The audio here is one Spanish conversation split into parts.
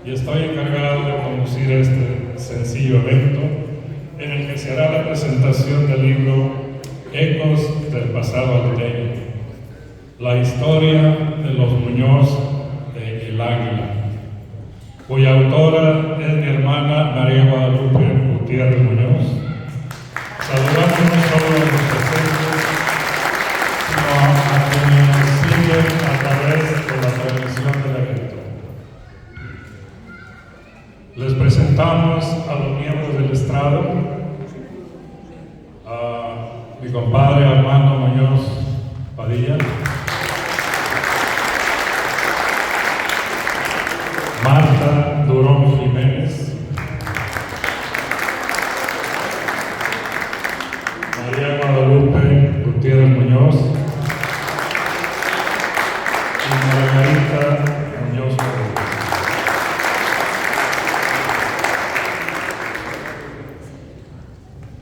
y estoy encargado de conducir este sencillo evento en el que se hará la presentación del libro Ecos del pasado alteño, la historia de los Muñoz de El Águila, cuya autora es mi hermana María Guadalupe Gutiérrez Muñoz. Saludando no solo a los presentes, sino a quienes siguen a través de la transmisión del evento. Les presentamos a los miembros del estrado, a mi compadre Armando Muñoz Padilla, Marta Durón Jiménez, María Guadalupe Gutiérrez Muñoz y Margarita Muñoz Padilla.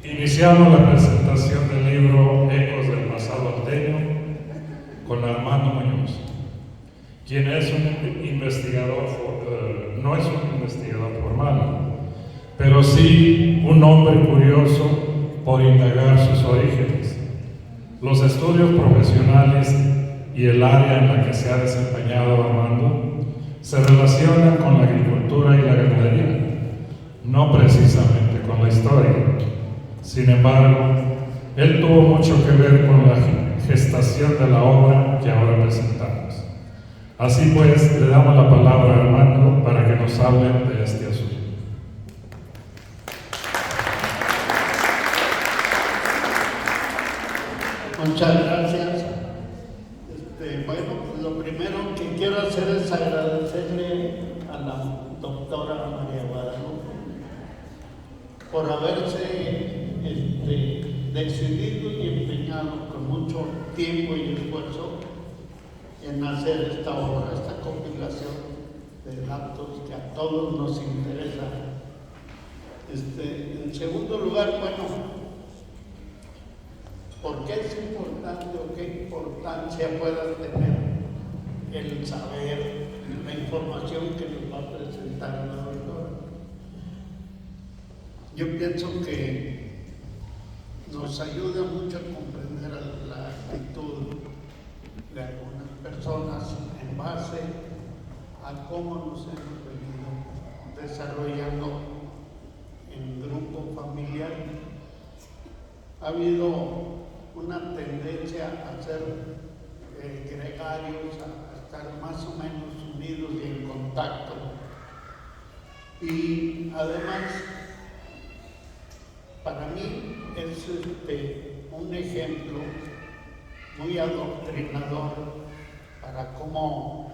Iniciamos la presentación del libro Ecos del pasado alteño con Armando Muñoz, quien es un investigador, no es un investigador formal, pero sí un hombre curioso por indagar sus orígenes, los estudios profesionales y el área en la que se ha desempeñado Armando se relacionan con la agricultura y la ganadería, no precisamente con la historia. Sin embargo, él tuvo mucho que ver con la gestación de la obra que ahora presentamos. Así pues, le damos la palabra a Armando para que nos hable de este asunto. Muchas gracias. Bueno, lo primero que quiero hacer es agradecerle a la doctora María Guadalupe por haberse decidido y empeñado con mucho tiempo y esfuerzo en hacer esta obra, esta compilación de datos que a todos nos interesa. En segundo lugar, bueno, ¿por qué es importante o qué importancia pueda tener el saber la información que nos va a presentar la doctora? Yo pienso que nos ayuda mucho a comprender la actitud de algunas personas en base a cómo nos hemos venido desarrollando en grupo familiar. Ha habido una tendencia a ser gregarios, a estar más o menos unidos y en contacto. Y además, para mí es un ejemplo muy adoctrinador para cómo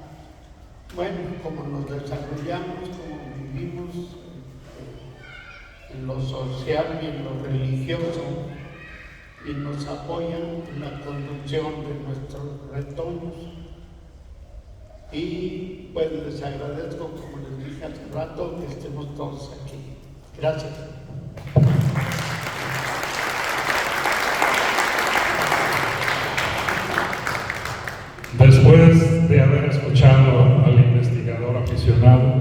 nos desarrollamos, cómo vivimos en lo social y en lo religioso, y nos apoyan en la conducción de nuestros retoños. Y pues les agradezco, como les dije hace rato, que estemos todos aquí. Gracias. Después de haber escuchado al investigador aficionado,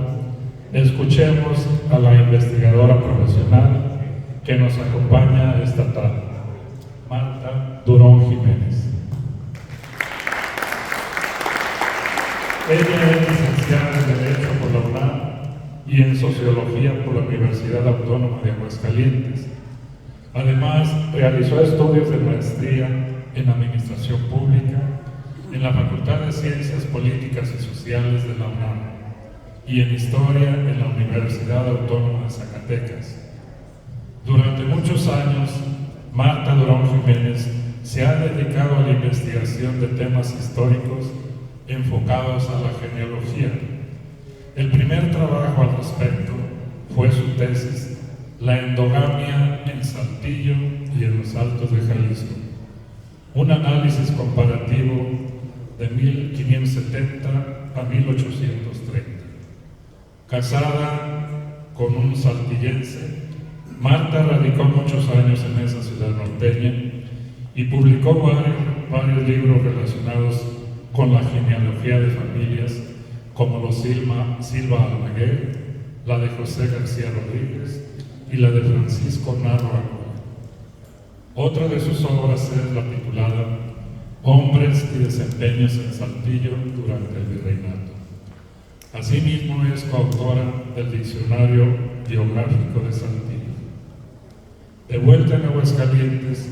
escuchemos a la investigadora profesional que nos acompaña esta tarde, Marta Durón Jiménez. Ella es licenciada en Derecho por la UNAM y en Sociología por la Universidad Autónoma de Aguascalientes. Además, realizó estudios de maestría en Administración Pública en la Facultad de Ciencias Políticas y Sociales de la UNAM y en Historia en la Universidad Autónoma de Zacatecas. Durante muchos años, Marta Durón Jiménez se ha dedicado a la investigación de temas históricos enfocados a la genealogía. El primer trabajo al respecto fue su tesis La endogamia en Saltillo y en los Altos de Jalisco, un análisis comparativo de 1570 a 1830. Casada con un saltillense, Marta radicó muchos años en esa ciudad norteña y publicó varios libros relacionados con la genealogía de familias como los Silva Almaguer, la de José García Rodríguez y la de Francisco Narro Acuña. Otra de sus obras es la titulada Hombres y desempeños en Saltillo durante el Virreinato. Asimismo es coautora del Diccionario Biográfico de Saltillo. De vuelta en Aguascalientes,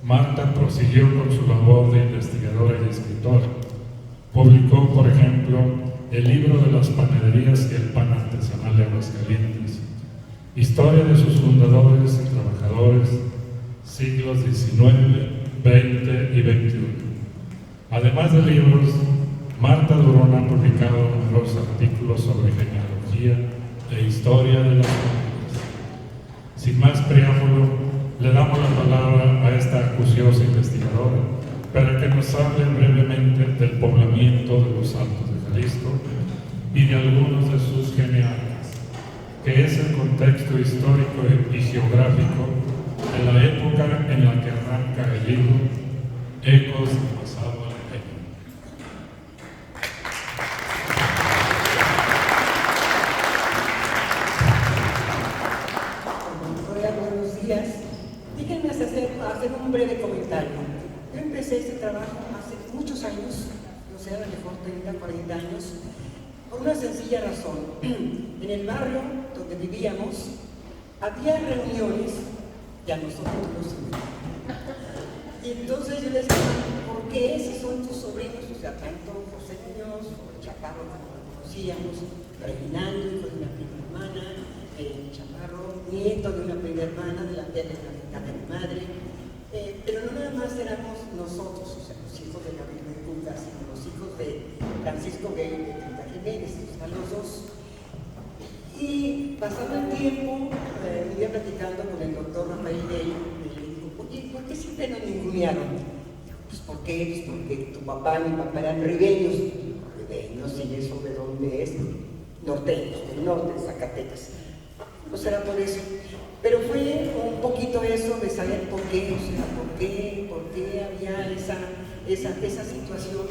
Marta prosiguió con su labor de investigadora y escritora. Publicó, por ejemplo, el libro de las panaderías y el pan artesanal de Aguascalientes, historia de sus fundadores y trabajadores, siglos XIX, XX y XXI. Además de libros, Marta Durón ha publicado numerosos artículos sobre genealogía e historia de las familias. Sin más preámbulo, le damos la palabra a esta acuciosa investigadora para que nos hable brevemente del poblamiento de los Altos de Jalisco y de algunos de sus genealogías, que es el contexto histórico y geográfico de la época en la que arranca el libro Ecos del pasado alteño. Hola, buenos días. Déjenme hacer un breve comentario. Yo empecé este trabajo hace muchos años, no sé, a lo mejor 30, 40 años, por una sencilla razón. En el barrio donde vivíamos había reuniones y a nosotros nos invitaban. Y entonces yo les decía, ¿por qué si son tus sobrinos? O sea, tanto José Muñoz o el Chaparro, como lo conocíamos, Reginaldo, hijo de una prima hermana, el Chaparro, nieto de una prima hermana, de la tía de mi madre. Pero no nada más éramos nosotros, o sea, los hijos de Gabriel de Cuca, sino los hijos de Francisco Gay y de Tita Jiménez, o sea, los dos. Y pasando el tiempo, un día platicando con el doctor Rafael Gay, me dijo, oye, ¿por qué siempre nos ningunearon? Pues ¿por qué? Pues porque tu papá y mi papá eran ribeños. Ribeños, ¿y eso de dónde es? Norteños, del norte, de Zacatecas. No será por eso. Pero fue un poquito eso de saber por qué, o sea, por qué había esa situación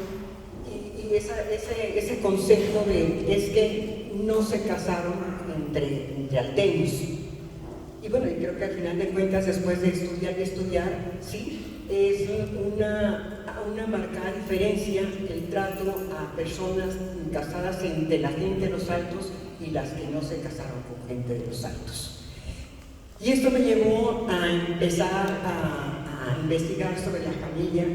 y ese concepto de es que no se casaron entre alteños. Y bueno, y creo que al final de cuentas, después de estudiar y estudiar, sí, es una marcada diferencia el trato a personas casadas entre la gente de los Altos y las que no se casaron con gente de los Altos. Y esto me llevó a empezar a investigar sobre la familia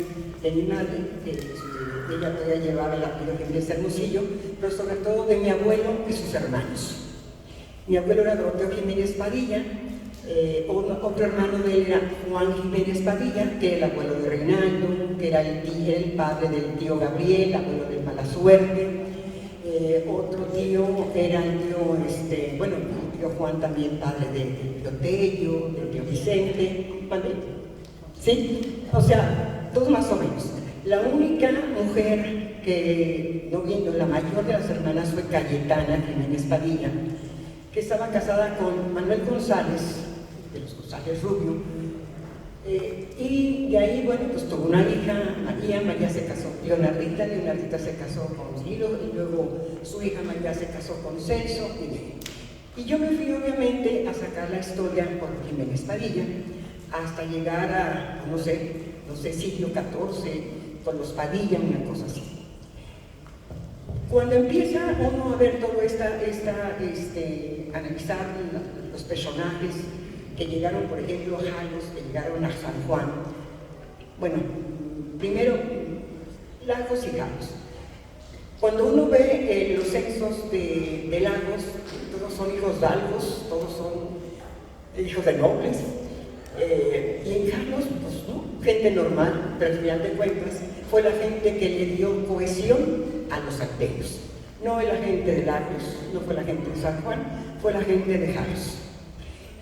de mi madre, que ella todavía llevaba el apellido Jiménez Hermosillo, pero sobre todo de mi abuelo y sus hermanos. Mi abuelo era Doroteo Jiménez Padilla, otro hermano de él era Juan Jiménez Padilla, que era el abuelo de Reinaldo, que era el padre del tío Gabriel, abuelo de Mala Suerte. Otro tío era el tío, el tío Juan también, padre del tío Tello, del tío Vicente, ¿vale? ¿Sí? O sea, todos más o menos. La única mujer que, no viendo, la mayor de las hermanas fue Cayetana Jiménez Padilla, que estaba casada con Manuel González, de los González Rubio, y de ahí, bueno, pues tuvo una hija, María se casó, Leonardita se casó con Ciro, y luego su hija María se casó con Celso, y yo me fui obviamente a sacar la historia por Jiménez Padilla, hasta llegar a, no sé, siglo XIV, con los Padilla, una cosa así. Cuando empieza uno a ver todo analizar los personajes que llegaron, por ejemplo, Jalos, que llegaron a San Juan. Bueno, primero, Lagos y Jalos. Cuando uno ve los censos de Lagos, todos son hijos de algos, todos son hijos de nobles. Y en Jalos, pues no, gente normal, pero al final de cuentas fue la gente que le dio cohesión a los alteños. No es la gente de Lagos, no fue la gente de San Juan, fue la gente de Jalos.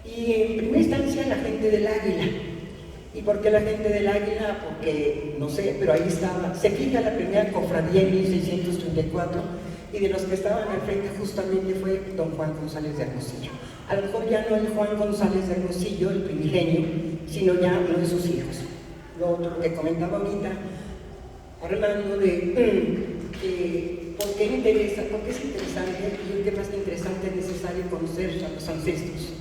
Y en primera instancia la gente del Águila. ¿Y por qué la gente del Águila? Porque, no sé, pero ahí estaba, se fija la primera cofradía en 1634, y de los que estaban al frente justamente fue don Juan González de Hermosillo. A lo mejor ya no el Juan González de Hermosillo, el primigenio, sino ya uno de sus hijos. Lo otro que comentaba ahorita, hablando de ¿Por qué interesa? Porque es interesante, y yo creo que más que interesante es necesario conocer a los ancestros.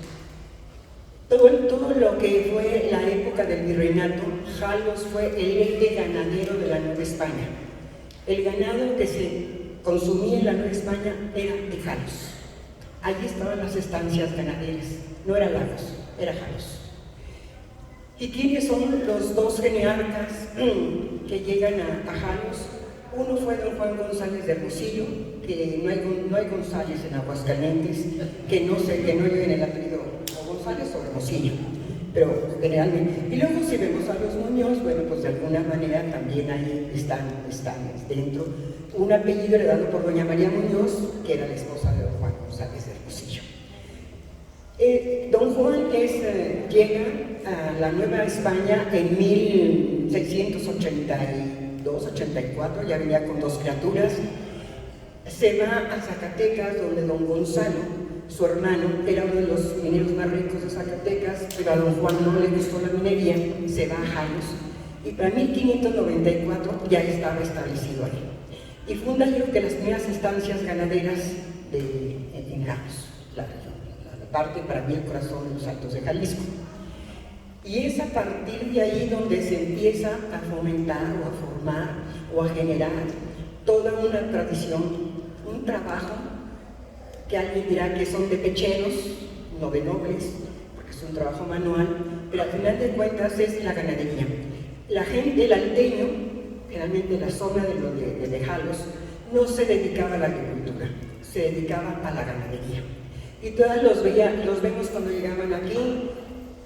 Todo lo que fue la época del virreinato, Jalos fue el ente ganadero de la Nueva España. El ganado que se consumía en la Nueva España era de Jalos. Allí estaban las estancias ganaderas, no era Lagos, era Jalos. ¿Y quiénes son los dos genearcas que llegan a Jalos? Uno fue don Juan González de Hermosillo, que no hay González en Aguascalientes, que no lleven el apellido o González o Hermosillo, pero generalmente. Y luego si vemos a los Muñoz, bueno, pues de alguna manera también ahí están dentro. Un apellido heredado por doña María Muñoz, que era la esposa de don Juan González de Hermosillo. Don Juan llega a la Nueva España en 1682-84, ya venía con 2 criaturas. Se va a Zacatecas, donde don Gonzalo, su hermano, era uno de los mineros más ricos de Zacatecas, pero a don Juan no le gustó la minería, se va a Jalos, y para 1594 ya estaba establecido ahí. Y funda, yo creo que las primeras estancias ganaderas en Jalos, la parte para mí el corazón de los Altos de Jalisco. Y es a partir de ahí donde se empieza a fomentar o a formar o a generar toda una tradición, un trabajo que alguien dirá que son de pecheros, no de nobles, porque es un trabajo manual, pero al final de cuentas es la ganadería. La gente, el alteño, generalmente la zona de Jalos, no se dedicaba a la agricultura, se dedicaba a la ganadería. Y todas los vemos cuando llegaban aquí,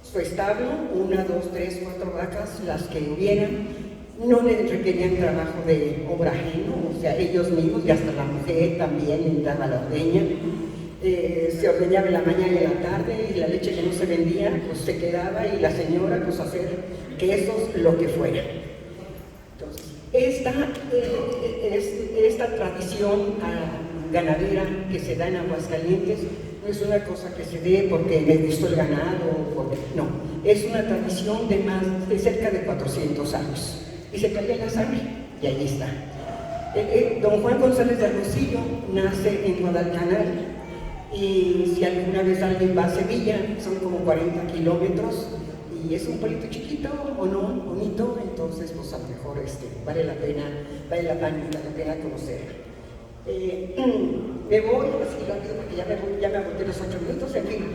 su establo, 1, 2, 3, 4 vacas, las que hubieran, no les requerían trabajo de obra ajeno, o sea, ellos mismos, y hasta la mujer también entraba a la ordeña. Se ordeñaba en la mañana y en la tarde, y la leche que no se vendía, pues se quedaba, y la señora, pues hacer quesos, lo que fuera. Entonces, esta tradición ganadera que se da en Aguascalientes no es una cosa que se dé porque me gustó el ganado, no, es una tradición de cerca de 400 años, y se cae en la sangre, y ahí está. Don Juan González de Hermosillo nace en Guadalcanal, y si alguna vez alguien va a Sevilla, son como 40 kilómetros, y es un pueblito chiquito, o no, bonito, entonces pues a lo mejor vale la pena conocer. Me voy, así rápido, porque ya me agoté los 8 minutos, en fin,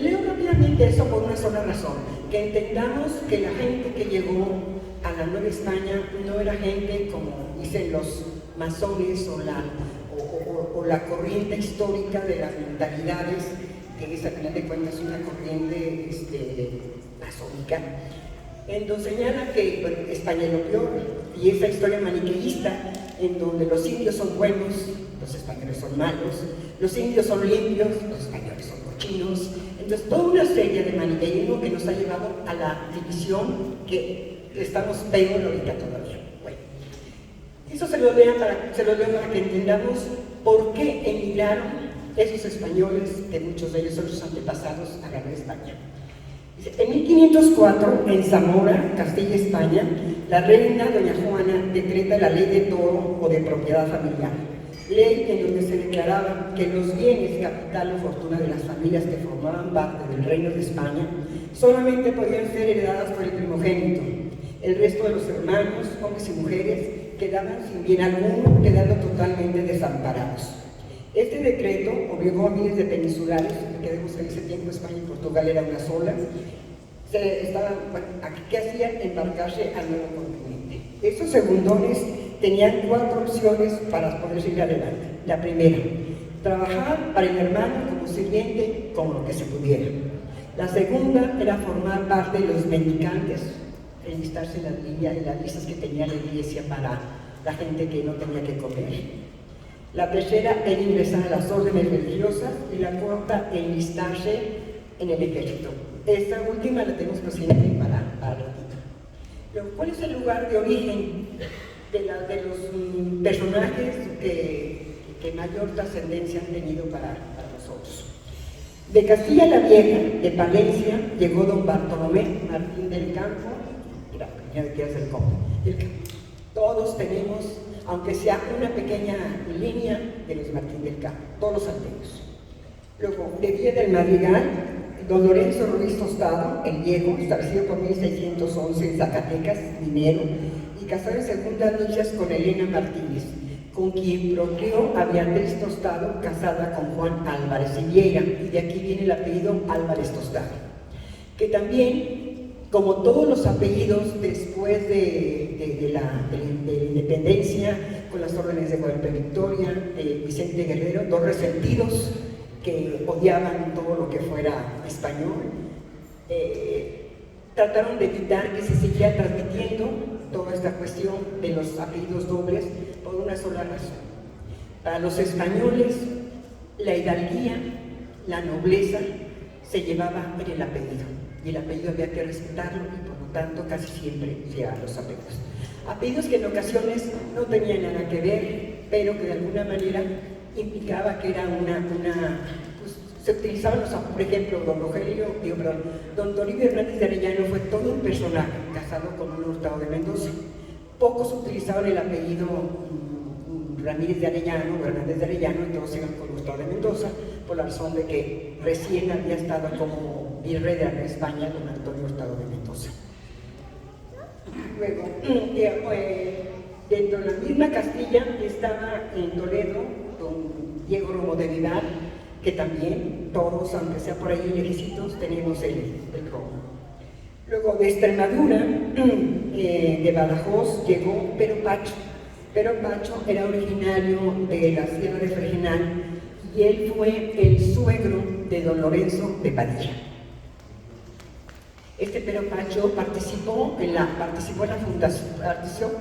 leo rápidamente eso por una sola razón, que entendamos que la gente que llegó a la Nueva España no era gente como dicen los masones o la corriente histórica de las mentalidades, que es al final de cuentas una corriente masónica, en donde señala que España es lo peor, y esa historia maniqueísta en donde los indios son buenos, los españoles son malos, los indios son limpios, los españoles son cochinos. Entonces, toda una serie de maniqueísmo que nos ha llevado a la división que estamos peor ahorita todavía. Bueno, eso se lo leo para que entendamos por qué emigraron esos españoles, que muchos de ellos son sus antepasados, a la Nueva España. En 1504, en Zamora, Castilla, España, la reina doña Juana decreta la ley de toro o de propiedad familiar, ley en donde se declaraba que los bienes, capital o fortuna de las familias que formaban parte del reino de España solamente podían ser heredadas por el primogénito. El resto de los hermanos, hombres y mujeres, quedaban sin bien alguno, quedando totalmente desamparados. Este decreto obligó a miles de peninsulares, recordemos que en ese tiempo España y Portugal era una sola, ¿qué hacían? Embarcarse al nuevo continente. Estos segundones tenían 4 opciones para poder seguir adelante. La primera, trabajar para el hermano como sirviente, como lo que se pudiera. La segunda era formar parte de los mendicantes, enlistarse en las listas que tenía la iglesia para la gente que no tenía que comer. La tercera era ingresar a las órdenes religiosas, y la cuarta, enlistarse en el ejército. Esta última la tenemos presente para ratito. Pero, ¿cuál es el lugar de origen de los personajes que mayor trascendencia han tenido para nosotros? De Castilla la Vieja, de Palencia, llegó don Bartolomé Martín del Campo, todos tenemos aunque sea una pequeña línea de los Martín del Campo, todos los salteños. Luego, de Villa del Madrigal, don Lorenzo Ruiz Tostado, el viejo, establecido por 1611 en Zacatecas, minero, y casado en segundas nupcias con Elena Martínez, con quien procreó a Beatriz Tostado, casada con Juan Álvarez y Vieira, y de aquí viene el apellido Álvarez Tostado, que también, como todos los apellidos después de la independencia, con las órdenes de Guadalupe Victoria, de Vicente Guerrero, dos resentidos que odiaban todo lo que fuera español, trataron de evitar que se siguiera transmitiendo toda esta cuestión de los apellidos dobles por una sola razón. Para los españoles, la hidalguía, la nobleza, se llevaba en el apellido, y el apellido había que respetarlo, y por lo tanto casi siempre se llevaban los apellidos. Apellidos que en ocasiones no tenían nada que ver, pero que de alguna manera implicaba que era pues, se utilizaban los, por ejemplo, don Toribio Hernández de Arellano fue todo un personaje, casado con un Hurtado de Mendoza. Pocos utilizaban el apellido Ramírez de Arellano o Hernández de Arellano, y todos iban con Hurtado de Mendoza, por la razón de que recién había estado como virrey de España don Antonio Hurtado de Mendoza. Luego, dentro de la misma Castilla estaba en Toledo don Diego Romo de Vivar, que también todos, aunque sea por ahí lejecitos, tenemos el Romo. Luego de Extremadura, de Badajoz, llegó Pero Pacho. Pero Pacho era originario de la Sierra de Fregenal, y él fue el suegro de don Lorenzo de Padilla. Este Pero Pacho participó en la fundación.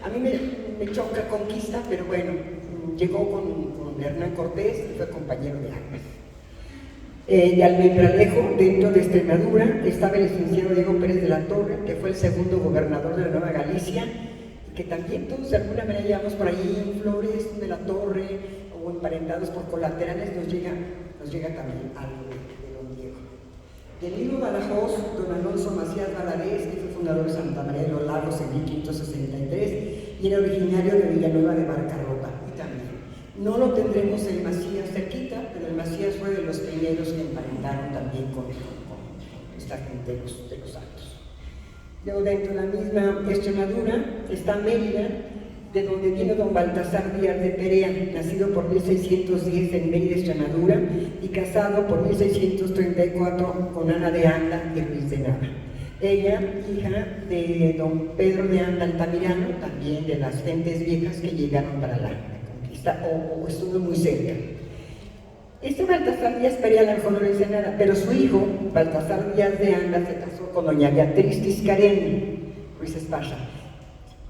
A mí me choca Conquista, pero bueno, llegó con Hernán Cortés y fue compañero de armas. De Almendralejo, dentro de Extremadura, estaba el licenciado Diego Pérez de la Torre, que fue el segundo gobernador de la Nueva Galicia, y que también todos de alguna manera llevamos por ahí Flores de la Torre, o emparentados por colaterales, nos llega también algo de don Diego. Del mismo Badajoz, don Alonso Macías Valadez, que fue fundador de Santa María de los Lagos en 1563, y era originario de Villanueva de Barcarrota, y también. No lo tendremos el Macías cerquita, pero el Macías fue de los primeros que emparentaron también con esta gente de los Altos. Luego, dentro de la misma Extremadura, está Mérida, de donde vino don Baltasar Díaz de Perea, nacido por 1610 en Mérida, Extremadura, y casado por 1634 con Ana de Anda y Ruiz de Nava. Ella, hija de don Pedro de Anda Altamirano, también de las gentes viejas que llegaron para la conquista, o estuvo muy cerca. Este Baltasar Díaz Perea a lo mejor no le dice nada, pero su hijo, Baltasar Díaz de Anda, se casó con doña Beatriz Tiscareño, Ruiz Esparza.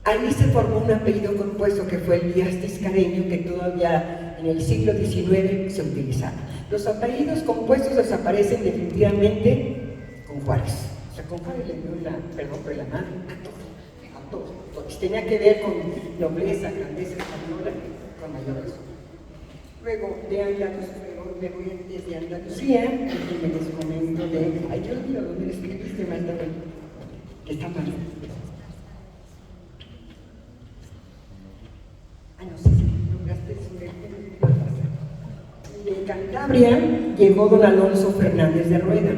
Ahí se formó un apellido compuesto que fue el Díaz Tiscareño, que todavía en el siglo XIX se utilizaba. Los apellidos compuestos desaparecen definitivamente con Juárez. O sea, con Juárez le dio la mano a todos. Porque tenía que ver con nobleza, grandeza española, con mayor razón. Luego de me voy desde Andalucía, y les comento de... Ay, yo olvido dónde escribiste, Marta, que está mal. De Cantabria llegó don Alonso Fernández de Rueda.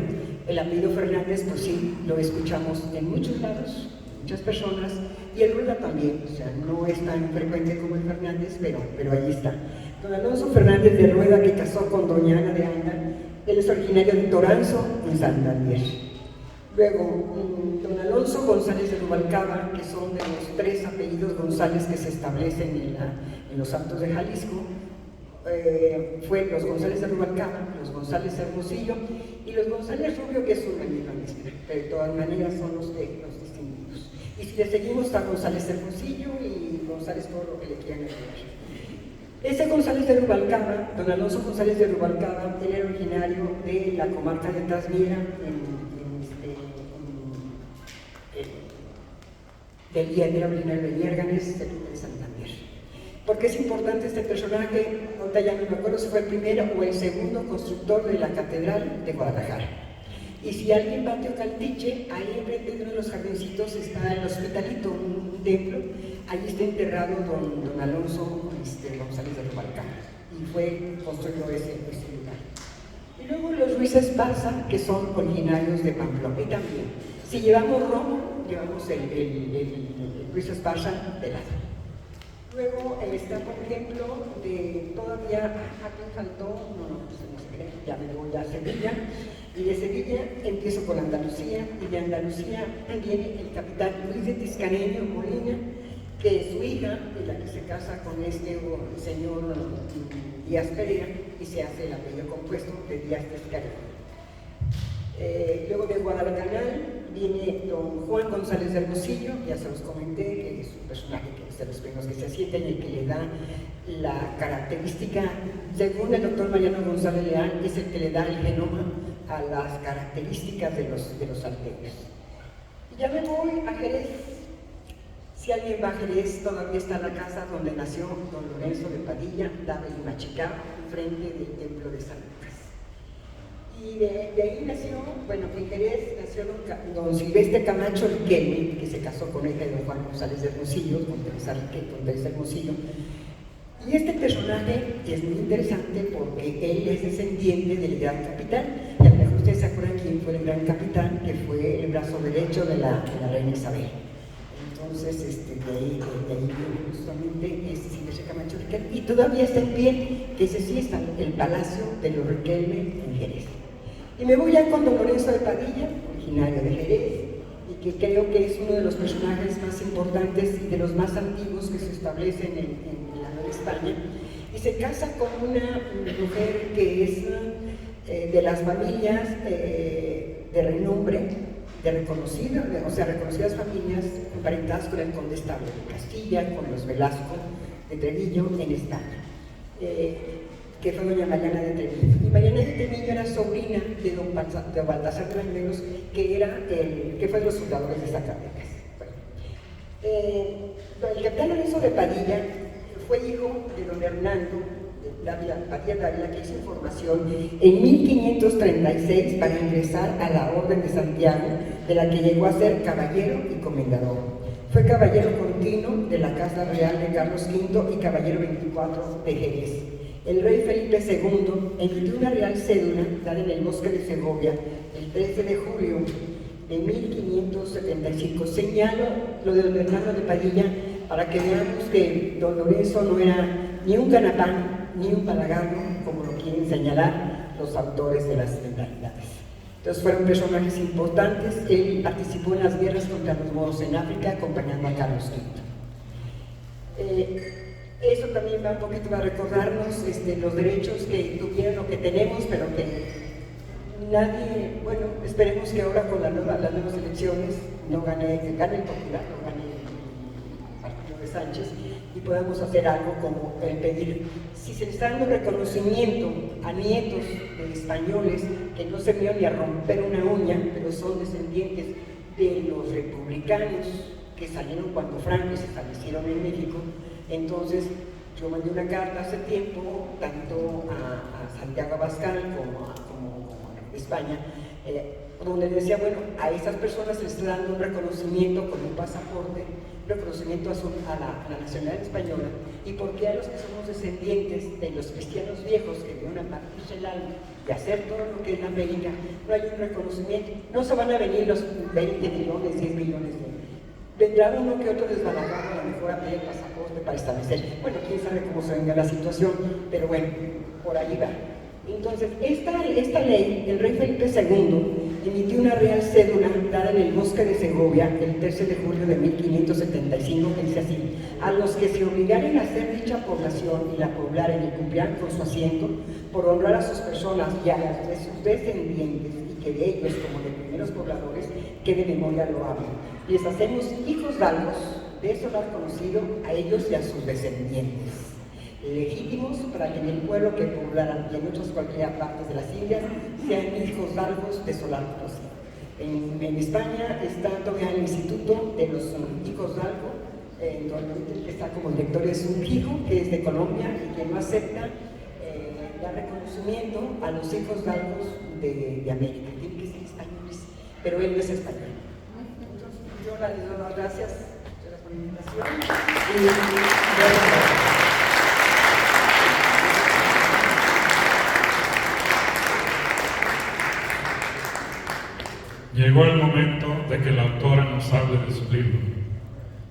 El apellido Fernández, pues sí, lo escuchamos en muchos lados, muchas personas, y el Rueda también, o sea, no es tan frecuente como el Fernández, pero ahí está. Don Alonso Fernández de Rueda, que casó con doña Ana de Anda, él es originario de Toranzo, en Santander. Luego, don Alonso González de Rubalcaba, que son de los tres apellidos González que se establecen en los Altos de Jalisco, fue los González de Rubalcaba, los González Hermosillo y los González Rubio, que es una misma mezcla, pero de todas maneras son los distinguidos. Y si le seguimos a González Hermosillo y González, todo lo que le quieran agregar. Ese González de Rubalcaba, don Alonso González de Rubalcaba, él era originario de la comarca de Tasmiera, era originario de Viérganes, de Santander. ¿Por qué es importante este personaje? Ahorita ya no me acuerdo si fue el primero o el segundo constructor de la Catedral de Guadalajara. Y si alguien va a Teocaltiche, ahí enfrente de uno de los jardincitos está el Hospitalito, un templo. ahí está enterrado don Alonso González de Rubalcaba, y fue construido ese lugar. Y luego los Ruiz Esparza, que son originarios de Pamplona, y también, si llevamos Roma, llevamos el Ruiz Esparza de lado. Luego está, por ejemplo, todavía, aquí faltó, no se cree, ya me voy a Sevilla, y de Sevilla empiezo por Andalucía, y de Andalucía viene el capitán Luis de Tiscareño Molina, que es su hija, y la que se casa con este señor Díaz Pereira, y se hace el apellido compuesto de Díaz Tiscareño. Luego de Guadalcanal viene don Juan González de Hermosillo, ya se los comenté, que es un personaje que es de los primeros que se asientan y el que le da la característica, según el doctor Mariano González Leal, es el que le da el genoma a las características de los salteños. Y ya me voy a Jerez. Si alguien va a Jerez, todavía está la casa donde nació don Lorenzo de Padilla, Dávila y Machicá, frente del templo de San Lucas. Y de ahí nació, bueno, en Jerez nació don Silvestre Camacho Riquelme, que se casó con hija de don Juan González de Hermosillo, con Teresa Hermosillo. Y este personaje es muy interesante porque él es descendiente del gran capitán, y a lo mejor ustedes se acuerdan quién fue el gran capitán, que fue el brazo derecho de la reina Isabel. Entonces, de ahí viene justamente Silvestre Camacho Riquelme, y todavía está en pie, que ese sí está el Palacio de los Riquelme en Jerez. Y me voy ya con don Lorenzo de Padilla, originario de Jerez, y que creo que es uno de los personajes más importantes y de los más antiguos que se establecen en la Nueva España, y se casa con una mujer que es de las familias de renombre, reconocidas familias emparentadas con el condestable de Castilla, con los Velasco de Treviño en España, que fue doña Mariana de Treviño. Y Mariana de Treviño era sobrina de don Baltasar de Landeros, que fue de los fundadores de Zacatecas. Bueno, el capitán Lorenzo de Padilla fue hijo de don Hernando Padilla Dávila, que hizo formación en 1536 para ingresar a la Orden de Santiago, de la que llegó a ser caballero y comendador. Fue caballero continuo de la Casa Real de Carlos V y caballero 24 de Jerez. El rey Felipe II emitió una real cédula dada en el bosque de Segovia el 13 de julio de 1575. Señalo lo de don Hernando de Padilla para que veamos que don Lorenzo no era ni un ganapán ni un palagardo, como lo quieren señalar los autores de las mentalidades. Entonces fueron personajes importantes. Él participó en las guerras contra los moros en África, acompañando a Carlos V. Eso también va un poquito a recordarnos los derechos que tuvieron o que tenemos, pero que nadie, bueno, esperemos que ahora con las nuevas elecciones no gane el Popular, no gane el partido de Sánchez, y podamos hacer algo como el pedir, si se les está dando reconocimiento a nietos de españoles que no se vieron ni a romper una uña, pero son descendientes de los republicanos que salieron cuando Franco se establecieron en México. Entonces yo mandé una carta hace tiempo, tanto a Santiago Abascal como a España, donde decía, bueno, a estas personas se les está dando un reconocimiento con un pasaporte, reconocimiento a la nacionalidad española, y por qué a los que somos descendientes de los cristianos viejos que vieron a partirse el alma y hacer todo lo que es la América, no hay un reconocimiento. No se van a venir los 20 millones, 10 millones vendrá uno que otro desbalagado a lo mejor a pedir el pasaporte para establecer, bueno, quién sabe cómo se venga la situación, pero bueno, por ahí va. Entonces, esta ley, el rey Felipe II emitió una real cédula dada en el bosque de Segovia el 13 de julio de 1575, que dice así: a los que se obligaren a hacer dicha población y la poblaren y cumplieran con su asiento, por honrar a sus personas y a las de sus descendientes, y que de ellos, como de primeros pobladores, quede memoria loable. Les hacemos hijos galgos, de eso lo han conocido a ellos y a sus descendientes, legítimos para que en el pueblo que poblaran y en otras cualquier partes de las Indias sean hijos galgos de solar conocido. En España está todavía el Instituto de los Hijos Galgos, donde está como director es un hijo que es de Colombia y que no acepta dar reconocimiento a los hijos galgos de América. Tienen que ser españoles, pero él no es español. Entonces, yo les doy las gracias. la invitación. Y llegó el momento de que la autora nos hable de su libro,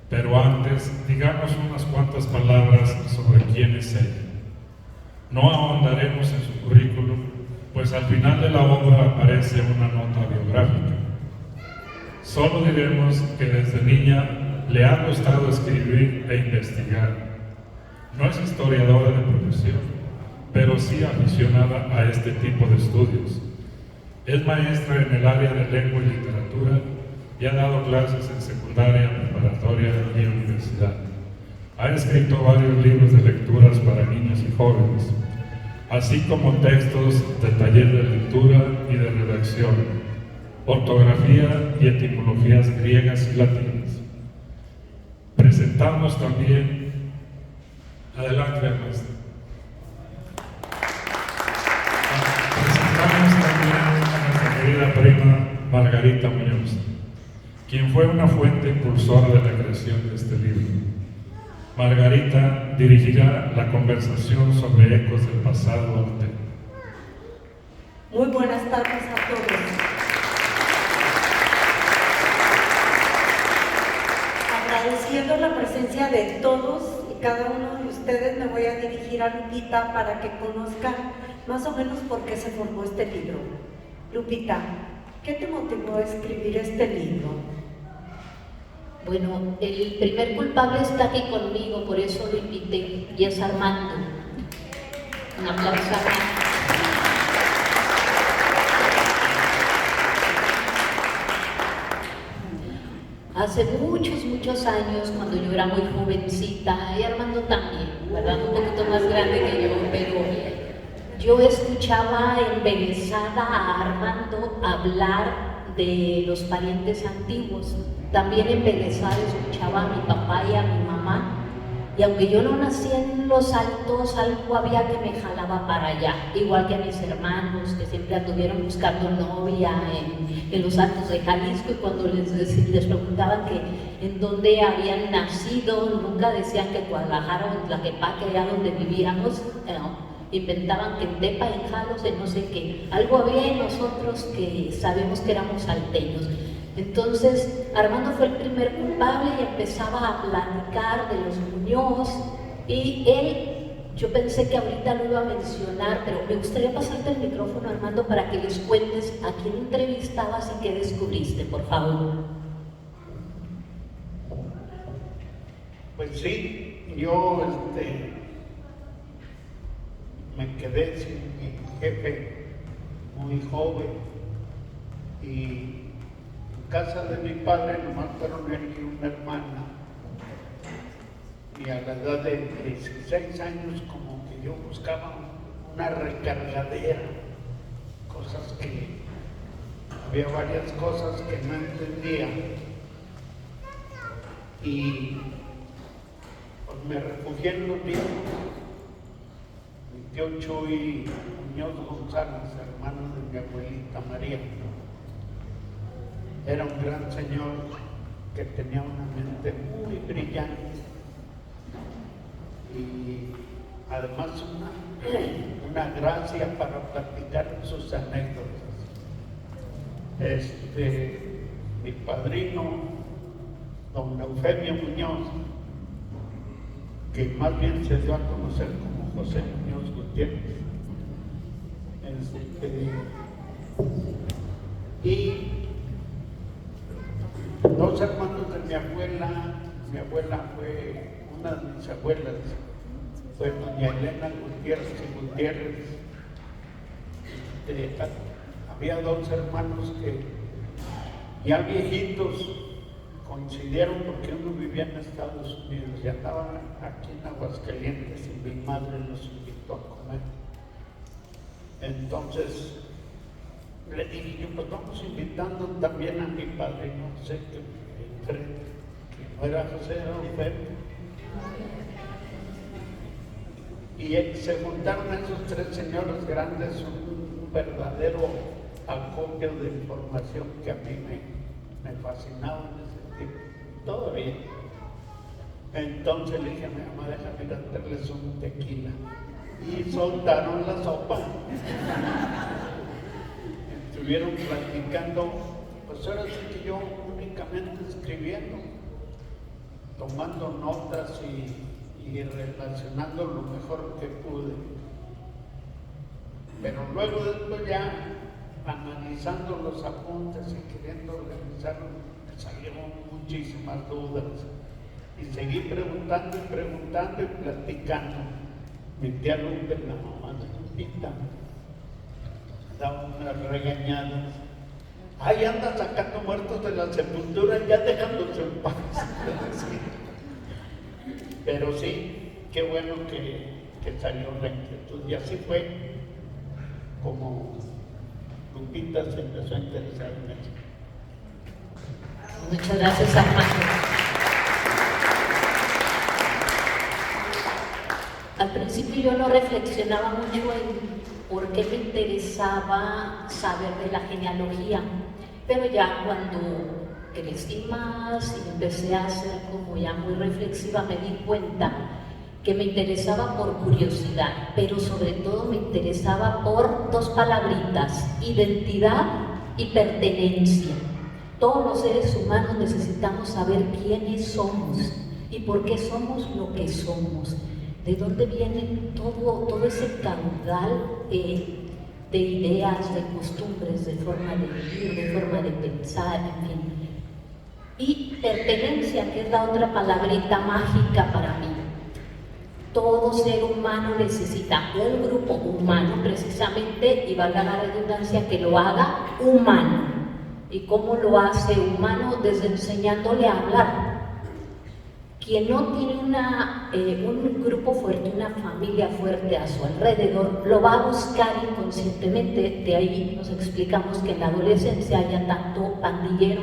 pero antes digamos unas cuantas palabras sobre quién es ella. No ahondaremos en su currículum, pues al final de la obra aparece una nota biográfica. Solo diremos que desde niña le ha gustado escribir e investigar. No es historiadora de profesión, pero sí aficionada a este tipo de estudios. Es maestra en el área de lengua y literatura y ha dado clases en secundaria, preparatoria y universidad. Ha escrito varios libros de lecturas para niños y jóvenes, así como textos de taller de lectura y de redacción, ortografía y etimologías griegas y latinas. Presentamos también, adelante maestra. Presentamos también a nuestra querida prima Margarita Muñoz, quien fue una fuente impulsora de la creación de este libro. Margarita dirigirá la conversación sobre ecos del pasado norteño. Muy buenas tardes a todos. Agradeciendo la presencia de todos y cada uno de ustedes, me voy a dirigir a Lupita para que conozcan más o menos por qué se formó este libro. Lupita, ¿qué te motivó a escribir este libro? Bueno, el primer culpable está aquí conmigo, por eso lo invité, y es Armando. Un aplauso a Armando. Hace muchos años, cuando yo era muy jovencita, y Armando también, ¿verdad? Un poquito más grande que yo, pero yo escuchaba embelesada a Armando hablar de los parientes antiguos. También embelesada escuchaba a mi papá y a mi mamá, y aunque yo no nací en Los Altos, algo había que me jalaba para allá, igual que a mis hermanos que siempre anduvieron buscando novia en Los Altos de Jalisco, y cuando les preguntaban que en dónde habían nacido, nunca decían que Guadalajara o en Tlaquepaque, allá donde vivíamos, inventaban que en Tepa, en Jalos, en no sé qué. Algo había en nosotros que sabemos que éramos salteños. Entonces Armando fue el primer culpable y empezaba a platicar de los Muñoz, y él, yo pensé que ahorita lo iba a mencionar, pero me gustaría pasarte el micrófono, Armando, para que les cuentes a quién entrevistabas y qué descubriste, por favor. Pues sí, yo me quedé sin mi jefe muy joven, y en casa de mi padre nomás fueron él y una hermana, y a la edad de 16 años como que yo buscaba una recargadera, cosas que había varias cosas que no entendía, y pues me refugié en los libros. Mi tío Chuy Muñoz González, hermano de mi abuelita María, era un gran señor que tenía una mente muy brillante y además una gracia para platicar sus anécdotas. Mi padrino, don Eufemio Muñoz, que más bien se dio a conocer como José Muñoz Gutiérrez, y dos hermanos de mi abuela fue una de mis abuelas, fue doña Elena Gutiérrez y Gutiérrez. Había dos hermanos que ya viejitos coincidieron porque uno vivía en Estados Unidos y andaba aquí en Aguascalientes, y mi madre los invitó a comer. Entonces le dije yo, pues vamos invitando también a mi padre, no sé qué, enfrente, que no era José, era Alberto. Y se juntaron esos tres señores grandes, un verdadero acopio de información que a mí me fascinaba en ese tiempo. Todavía. Entonces le dije a mi mamá, déjame ir a hacerles un tequila. Y soltaron la sopa. Estuvieron platicando, pues ahora sí que yo únicamente escribiendo, tomando notas y relacionando lo mejor que pude. Pero luego después ya analizando los apuntes y queriendo organizarlo, me salieron muchísimas dudas. Y seguí preguntando y platicando. Mi tía Lupe, la mamá de Lupita, daba unas regañadas. Ahí anda sacando muertos de la sepultura, ya dejándose en paz. Pero sí, qué bueno que salió la inquietud. Y así fue como Lupita se empezó a interesar en eso. Muchas gracias, Armando. Al principio yo no reflexionaba mucho en por qué me interesaba saber de la genealogía, pero ya cuando crecí más y empecé a ser como ya muy reflexiva, me di cuenta que me interesaba por curiosidad, pero sobre todo me interesaba por dos palabritas: identidad y pertenencia. Todos los seres humanos necesitamos saber quiénes somos y por qué somos lo que somos. ¿De dónde viene todo ese caudal de ideas, de costumbres, de forma de vivir, de forma de pensar, en fin? Y pertenencia, que es la otra palabrita mágica para mí. Todo ser humano necesita un grupo humano, precisamente, y valga la redundancia, que lo haga humano. ¿Y cómo lo hace humano? Desde enseñándole a hablar. Quien no tiene un grupo fuerte, una familia fuerte a su alrededor, lo va a buscar inconscientemente. De ahí nos explicamos que en la adolescencia haya tanto pandillero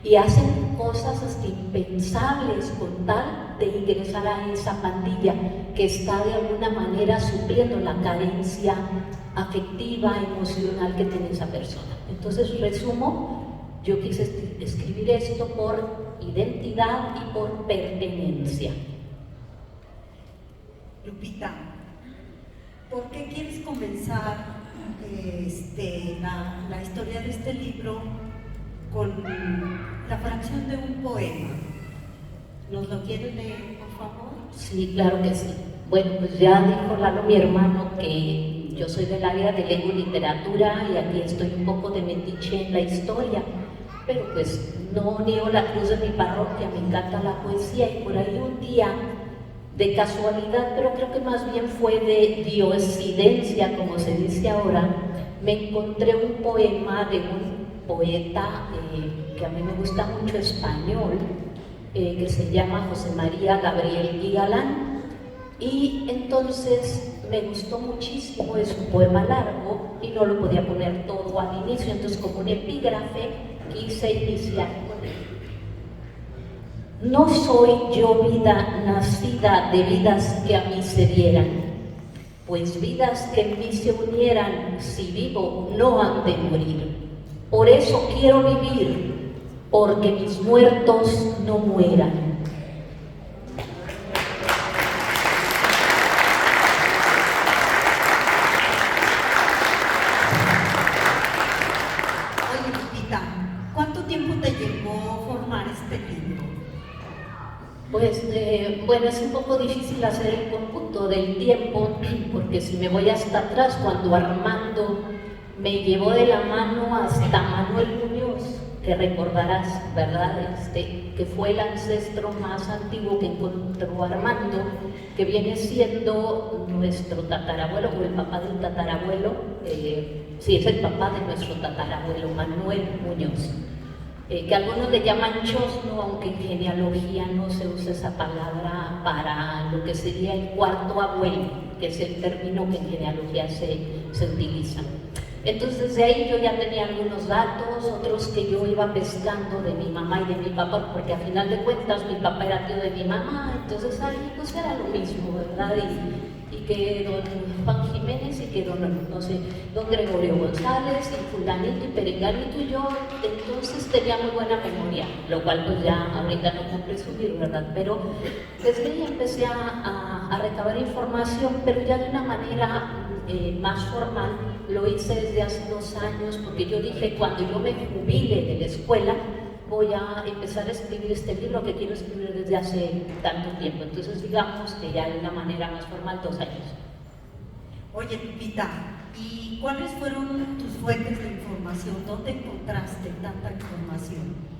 y hacen cosas hasta impensables con tal de ingresar a esa pandilla que está de alguna manera supliendo la carencia afectiva, emocional que tiene esa persona. Entonces, resumo, yo quise escribir esto por identidad y por pertenencia. Lupita, ¿por qué quieres comenzar la historia de este libro con la fracción de un poema? ¿Nos lo quieres leer, por favor? Sí, claro que sí. Bueno, pues ya dijo Lalo, mi hermano, que yo soy del área de lengua y literatura y aquí estoy un poco de metiche en la historia, pero pues no niego la cruz de mi parroquia, me encanta la poesía y por ahí un día, de casualidad, pero creo que más bien fue de diosidencia, como se dice ahora, me encontré un poema de un poeta que a mí me gusta mucho, español, que se llama José María Gabriel y Galán, y entonces me gustó muchísimo. Es un poema largo y no lo podía poner todo al inicio, entonces como un epígrafe quise iniciar con él. No soy yo vida nacida de vidas que a mí se dieran, pues vidas que en mí se unieran, si vivo no han de morir. Por eso quiero vivir, porque mis muertos no mueran. Pues bueno, es un poco difícil hacer el cómputo del tiempo, porque si me voy hasta atrás, cuando Armando me llevó de la mano hasta Manuel Muñoz, que recordarás, ¿verdad? Que fue el ancestro más antiguo que encontró Armando, que viene siendo nuestro tatarabuelo, o el papá del tatarabuelo, sí, es el papá de nuestro tatarabuelo, Manuel Muñoz. Que algunos le llaman chosno, aunque en genealogía no se usa esa palabra para lo que sería el cuarto abuelo, que es el término que en genealogía se utiliza. Entonces de ahí yo ya tenía algunos datos, otros que yo iba pescando de mi mamá y de mi papá, porque a final de cuentas mi papá era tío de mi mamá, entonces ahí pues era lo mismo, ¿verdad? Y que don Juan Jiménez Jiménez y que no sé, don Gregorio González y fulanito y perenganito y yo, entonces tenía muy buena memoria, lo cual pues ya ahorita no cumple subir, ¿verdad? Pero desde ahí empecé a recabar información, pero ya de una manera más formal. Lo hice desde hace 2 años porque yo dije, cuando yo me jubile de la escuela, voy a empezar a escribir este libro que quiero escribir desde hace tanto tiempo. Entonces digamos que ya de una manera más formal 2 años. Oye, Lupita, ¿y cuáles fueron tus fuentes de información? ¿Dónde encontraste tanta información?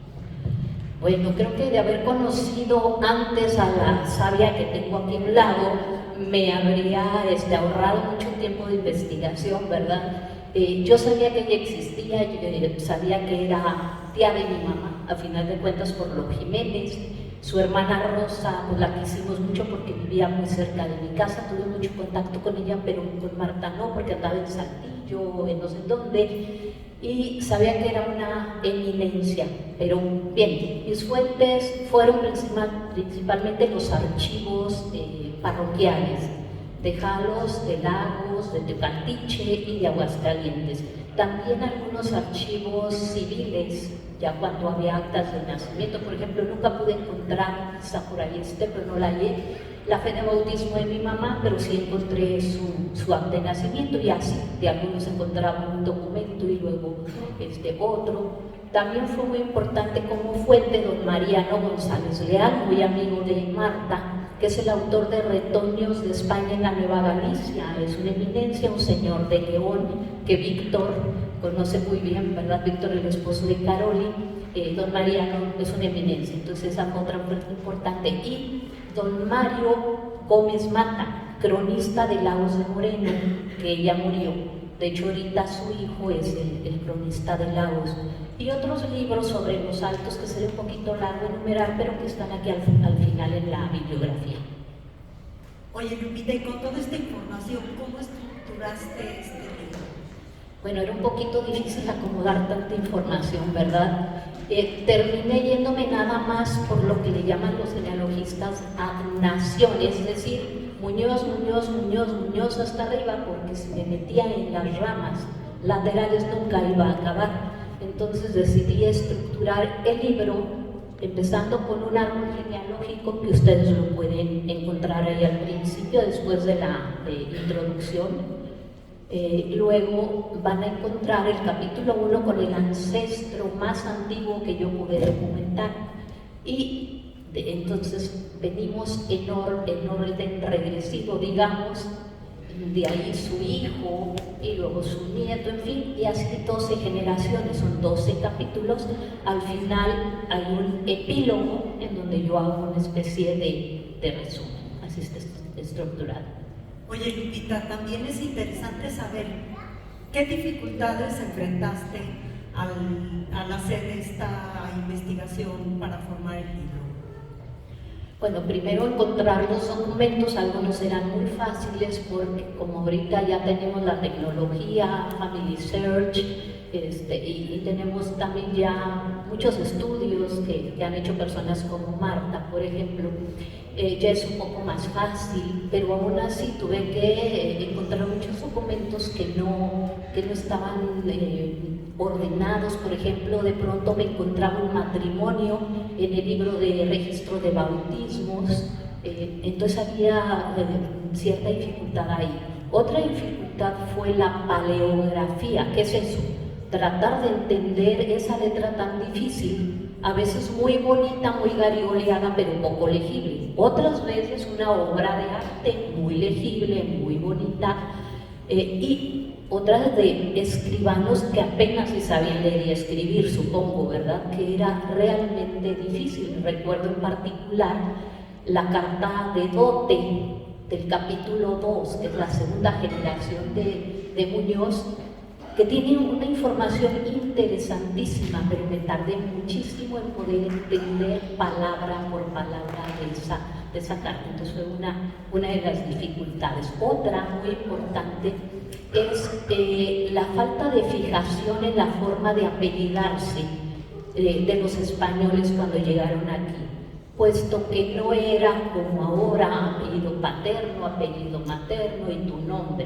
Bueno, creo que de haber conocido antes a la sabia que tengo aquí a un lado, me habría ahorrado mucho tiempo de investigación, ¿verdad? Yo sabía que ella existía, yo sabía que era tía de mi mamá, a final de cuentas por los Jiménez. Su hermana Rosa, pues la quisimos mucho porque vivía muy cerca de mi casa, tuve mucho contacto con ella, pero con Marta no, porque andaba en Saltillo, en no sé dónde, y sabía que era una eminencia. Pero bien, mis fuentes fueron principalmente los archivos parroquiales de Jalos, de Lagos, de Tepaltiche y de Aguascalientes. También algunos archivos civiles, ya cuando había actas de nacimiento. Por ejemplo, nunca pude encontrar, quizá por ahí pero no la hallé, la fe de bautismo de mi mamá, pero sí encontré su acta de nacimiento, y así de algunos encontraba un documento y luego otro. También fue muy importante como fuente don Mariano González Leal, muy amigo de Marta, que es el autor de Retoños de España en la Nueva Galicia. Es una eminencia, un señor de León que Víctor conoce muy bien, ¿verdad? Víctor, el esposo de Caroli. Don Mariano es una eminencia, entonces esa otra fuente importante. Y don Mario Gómez Mata, cronista de Lagos de Moreno, que ya murió. De hecho, ahorita su hijo es el cronista de Lagos. Y otros libros sobre los altos, que sería un poquito largo enumerar, pero que están aquí al final en la bibliografía. Oye, Lupita, y con toda esta información, ¿cómo estructuraste este libro? Bueno, era un poquito difícil acomodar tanta información, ¿verdad? Terminé yéndome nada más por lo que le llaman los genealogistas a naciones, es decir, Muñoz, Muñoz, Muñoz, Muñoz hasta arriba, porque si me metía en las ramas laterales nunca iba a acabar. Entonces decidí estructurar el libro empezando con un árbol genealógico que ustedes lo pueden encontrar ahí al principio, después de la introducción. Luego van a encontrar el capítulo 1 con el ancestro más antiguo que yo pude documentar. Y entonces venimos en orden regresivo, digamos, de ahí su hijo y luego su nieto, en fin, y así 12 generaciones, son 12 capítulos. Al final hay un epílogo en donde yo hago una especie de resumen, así está estructurado. Oye, Lupita, también es interesante saber qué dificultades enfrentaste al hacer esta investigación para formar el libro. Bueno, primero encontrar los documentos, algunos eran muy fáciles porque como ahorita ya tenemos la tecnología, Family Search, y tenemos también ya muchos estudios que han hecho personas como Marta, por ejemplo, ya es un poco más fácil, pero aún así tuve que encontrar muchos documentos que no estaban ordenados. Por ejemplo, de pronto me encontraba un matrimonio en el libro de registro de bautismos, entonces había cierta dificultad ahí. Otra dificultad fue la paleografía. ¿Qué es eso? Tratar de entender esa letra tan difícil, a veces muy bonita, muy garigoleada, pero poco legible. Otras veces una obra de arte muy legible, muy bonita, y otras de escribanos que apenas si sabían leer y escribir, supongo, ¿verdad? Que era realmente difícil. Recuerdo en particular la carta de dote del capítulo 2, que es la segunda generación de Muñoz, que tiene una información interesantísima, pero me tardé muchísimo en poder entender palabra por palabra de esa carta. Entonces fue una de las dificultades. Otra muy importante es la falta de fijación en la forma de apellidarse de los españoles cuando llegaron aquí, puesto que no era como ahora apellido paterno, apellido materno y tu nombre.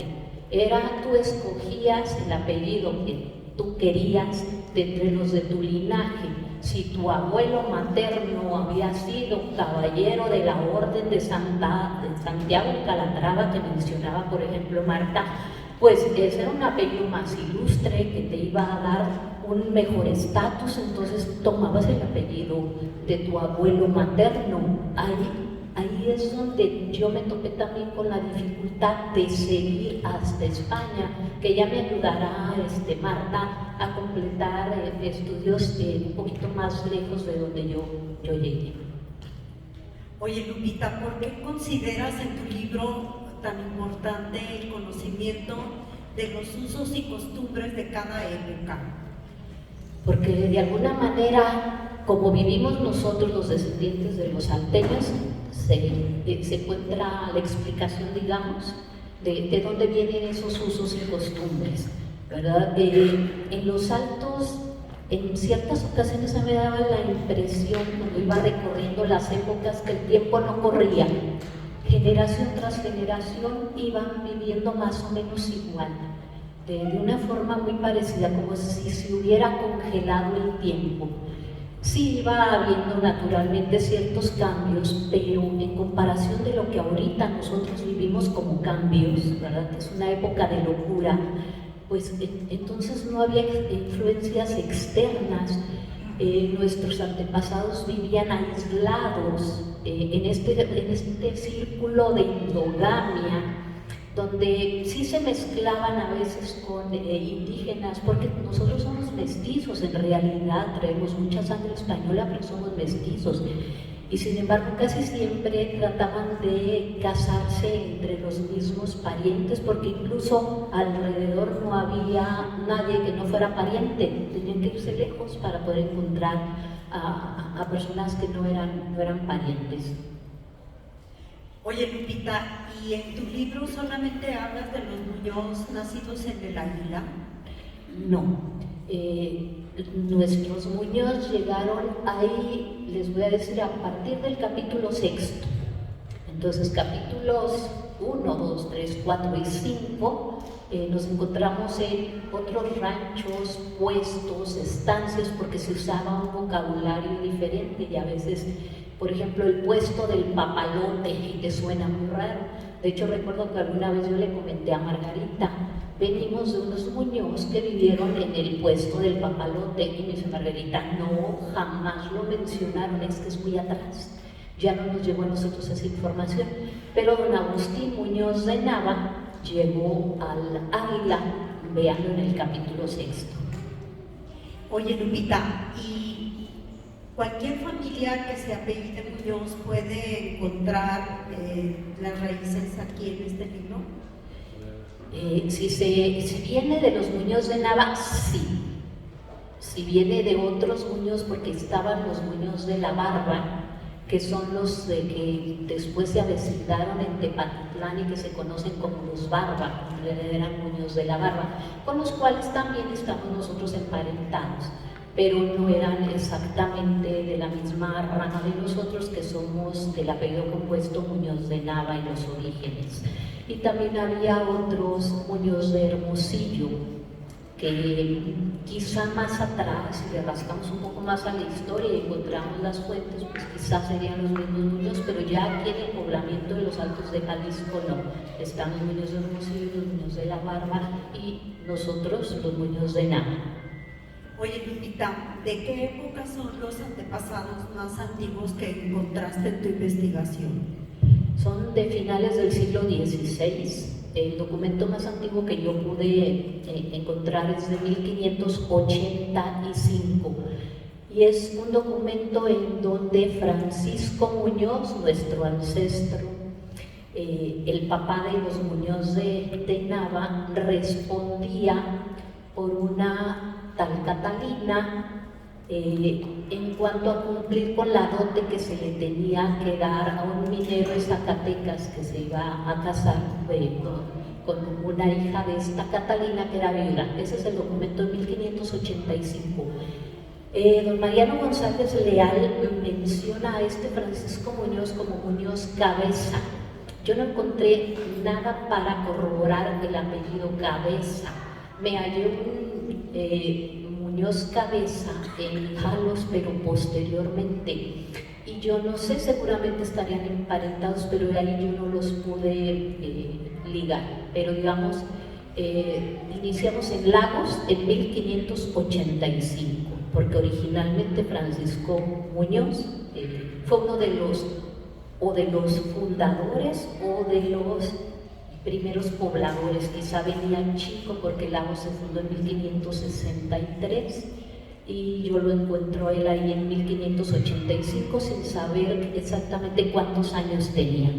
Tú escogías el apellido que tú querías de entre los de tu linaje. Si tu abuelo materno había sido caballero de la Orden de Santiago de Calatrava, que mencionaba por ejemplo Marta, pues ese era un apellido más ilustre que te iba a dar un mejor estatus, entonces tomabas el apellido de tu abuelo materno. Ahí es donde yo me topé también con la dificultad de seguir hasta España, que ya me ayudará Marta a completar estudios un poquito más lejos de donde yo llegué. Oye, Lupita, ¿por qué consideras en tu libro tan importante el conocimiento de los usos y costumbres de cada época? Porque de alguna manera, como vivimos nosotros los descendientes de los salteños, se encuentra la explicación, digamos, de dónde vienen esos usos y costumbres, ¿verdad? En los Altos, en ciertas ocasiones a mí me daba la impresión, cuando iba recorriendo las épocas, que el tiempo no corría. Generación tras generación iban viviendo más o menos igual, de una forma muy parecida, como si se hubiera congelado el tiempo. Sí iba habiendo naturalmente ciertos cambios, pero en comparación de lo que ahorita nosotros vivimos como cambios, ¿verdad? Que es una época de locura, pues entonces no había influencias externas. Nuestros antepasados vivían aislados en este círculo de endogamia, donde sí se mezclaban a veces con indígenas, porque nosotros somos mestizos, en realidad traemos mucha sangre española, pero somos mestizos, y sin embargo casi siempre trataban de casarse entre los mismos parientes, porque incluso alrededor no había nadie que no fuera pariente, tenían que irse lejos para poder encontrar a personas que no eran parientes. Oye, Lupita, ¿y en tu libro solamente hablas de los Muñoz nacidos en el Águila? No. Nuestros Muñoz llegaron ahí, les voy a decir, a partir del capítulo 6. Entonces, capítulos 1, 2, 3, 4 y 5 nos encontramos en otros ranchos, puestos, estancias, porque se usaba un vocabulario diferente y a veces, por ejemplo, el puesto del papalote, y te suena muy raro. De hecho, recuerdo que alguna vez yo le comenté a Margarita, venimos de unos Muñoz que vivieron en el puesto del papalote, y me dice Margarita, no, jamás lo mencionaron, es que es muy atrás. Ya no nos llegó a nosotros esa información, pero don Agustín Muñoz de Nava llegó al Águila, veanlo en el capítulo 6. Oye, Lupita, ¿y cualquier familia que se apellide Muñoz puede encontrar las raíces aquí en este libro? Si viene de los Muñoz de Nava, sí. Si viene de otros Muñoz, porque estaban los Muñoz de la Barba, que son los que después se avecindaron en Tepatitlán y que se conocen como los Barba, en realidad eran Muñoz de la Barba, con los cuales también estamos nosotros emparentados, pero no eran exactamente de la misma rama de nosotros, que somos del apellido compuesto Muñoz de Nava en los orígenes. Y también había otros Muñoz de Hermosillo, que quizá más atrás, si le rascamos un poco más a la historia y encontramos las fuentes, pues quizás serían los mismos Muñoz, pero ya aquí en el poblamiento de los Altos de Jalisco no. Están los Muñoz de Hermosillo, los Muñoz de la Barba y nosotros los Muñoz de Nava. Oye, Lupita, ¿de qué época son los antepasados más antiguos que encontraste en tu investigación? Son de finales del siglo XVI. El documento más antiguo que yo pude encontrar es de 1585 y es un documento en donde Francisco Muñoz, nuestro ancestro, el papá de los Muñoz de Nava, respondía por una tal Catalina en cuanto a cumplir con la dote que se le tenía que dar a un minero de Zacatecas que se iba a casar con una hija de esta Catalina que era viuda. Ese es el documento de 1585. Don Mariano González Leal menciona a este Francisco Muñoz como Muñoz Cabeza. yo no encontré nada para corroborar el apellido Cabeza. Me hallé un Muñoz Cabeza en Jalos, pero posteriormente. Y yo no sé, seguramente estarían emparentados, pero de ahí yo no los pude ligar. Pero digamos, iniciamos en Lagos en 1585, porque originalmente Francisco Muñoz fue uno de los fundadores o de los primeros pobladores. Quizá venía chico porque Lagos se fundó en 1563 y yo lo encuentro a él ahí en 1585 sin saber exactamente cuántos años tenía.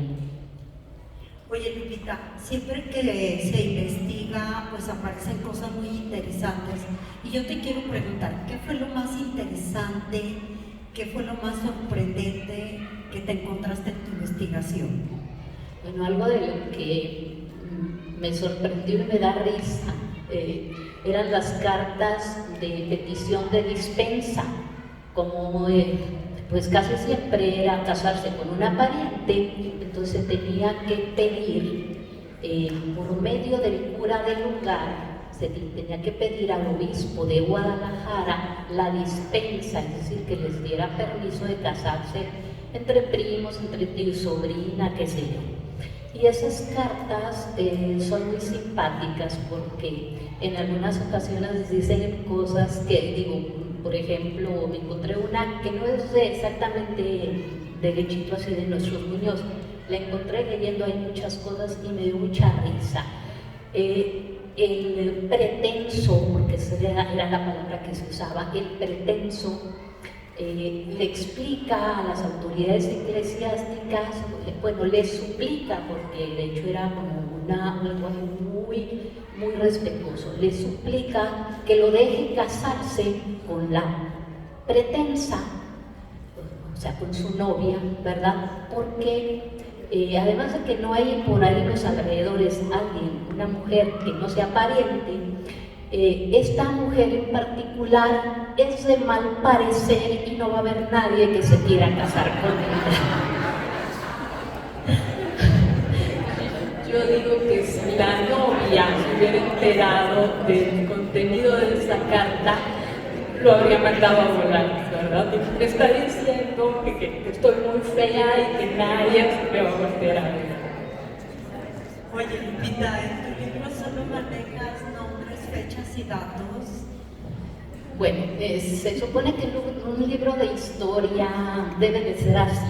Oye, Lupita, siempre que se investiga, pues aparecen cosas muy interesantes. Y yo te quiero preguntar, ¿qué fue lo más interesante, qué fue lo más sorprendente que te encontraste en tu investigación? Bueno, algo de lo que me sorprendió y me da risa eran las cartas de petición de dispensa, como pues casi siempre era casarse con una pariente, entonces tenía que pedir por medio del cura del lugar, se tenía que pedir al obispo de Guadalajara la dispensa, es decir, que les diera permiso de casarse entre primos, entre tío y sobrina, qué sé yo. Y esas cartas son muy simpáticas porque en algunas ocasiones dicen cosas que, digo, por ejemplo, me encontré una que no es exactamente derechito así de nuestros Muñoz. La encontré leyendo ahí muchas cosas y me dio mucha risa. El pretenso, porque era la palabra que se usaba, el pretenso le explica a las autoridades eclesiásticas, bueno, les suplica, porque de hecho era como un lenguaje muy respetuoso, les suplica que lo deje casarse con la pretensa, o sea, con su novia, ¿verdad? Porque además de que no hay por ahí en los alrededores alguien, una mujer que no sea pariente, esta mujer en particular es de mal parecer y no va a haber nadie que se quiera casar con ella. Yo digo que si la novia se hubiera enterado del contenido de esa carta, lo habría mandado a volar, ¿verdad? Me está diciendo que estoy muy fea y que nadie se me va a voltear a ver. Oye, Lupita, en tu libro solo manejas nombres, fechas y datos. Bueno, se supone que un libro de historia debe de ser así,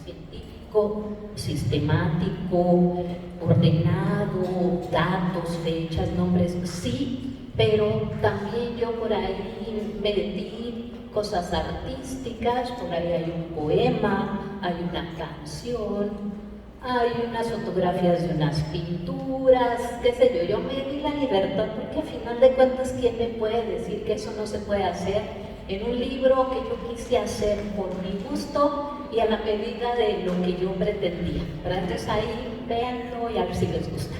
científico, sistemático, ordenado, datos, fechas, nombres, sí, pero también yo por ahí me metí cosas artísticas, por ahí hay un poema, hay una canción, hay unas fotografías de unas pinturas, qué sé yo me di la libertad, porque a final de cuentas, ¿quién me puede decir que eso no se puede hacer en un libro que yo quise hacer por mi gusto y a la medida de lo que yo pretendía? Pero entonces ahí véanlo y a ver si les gusta.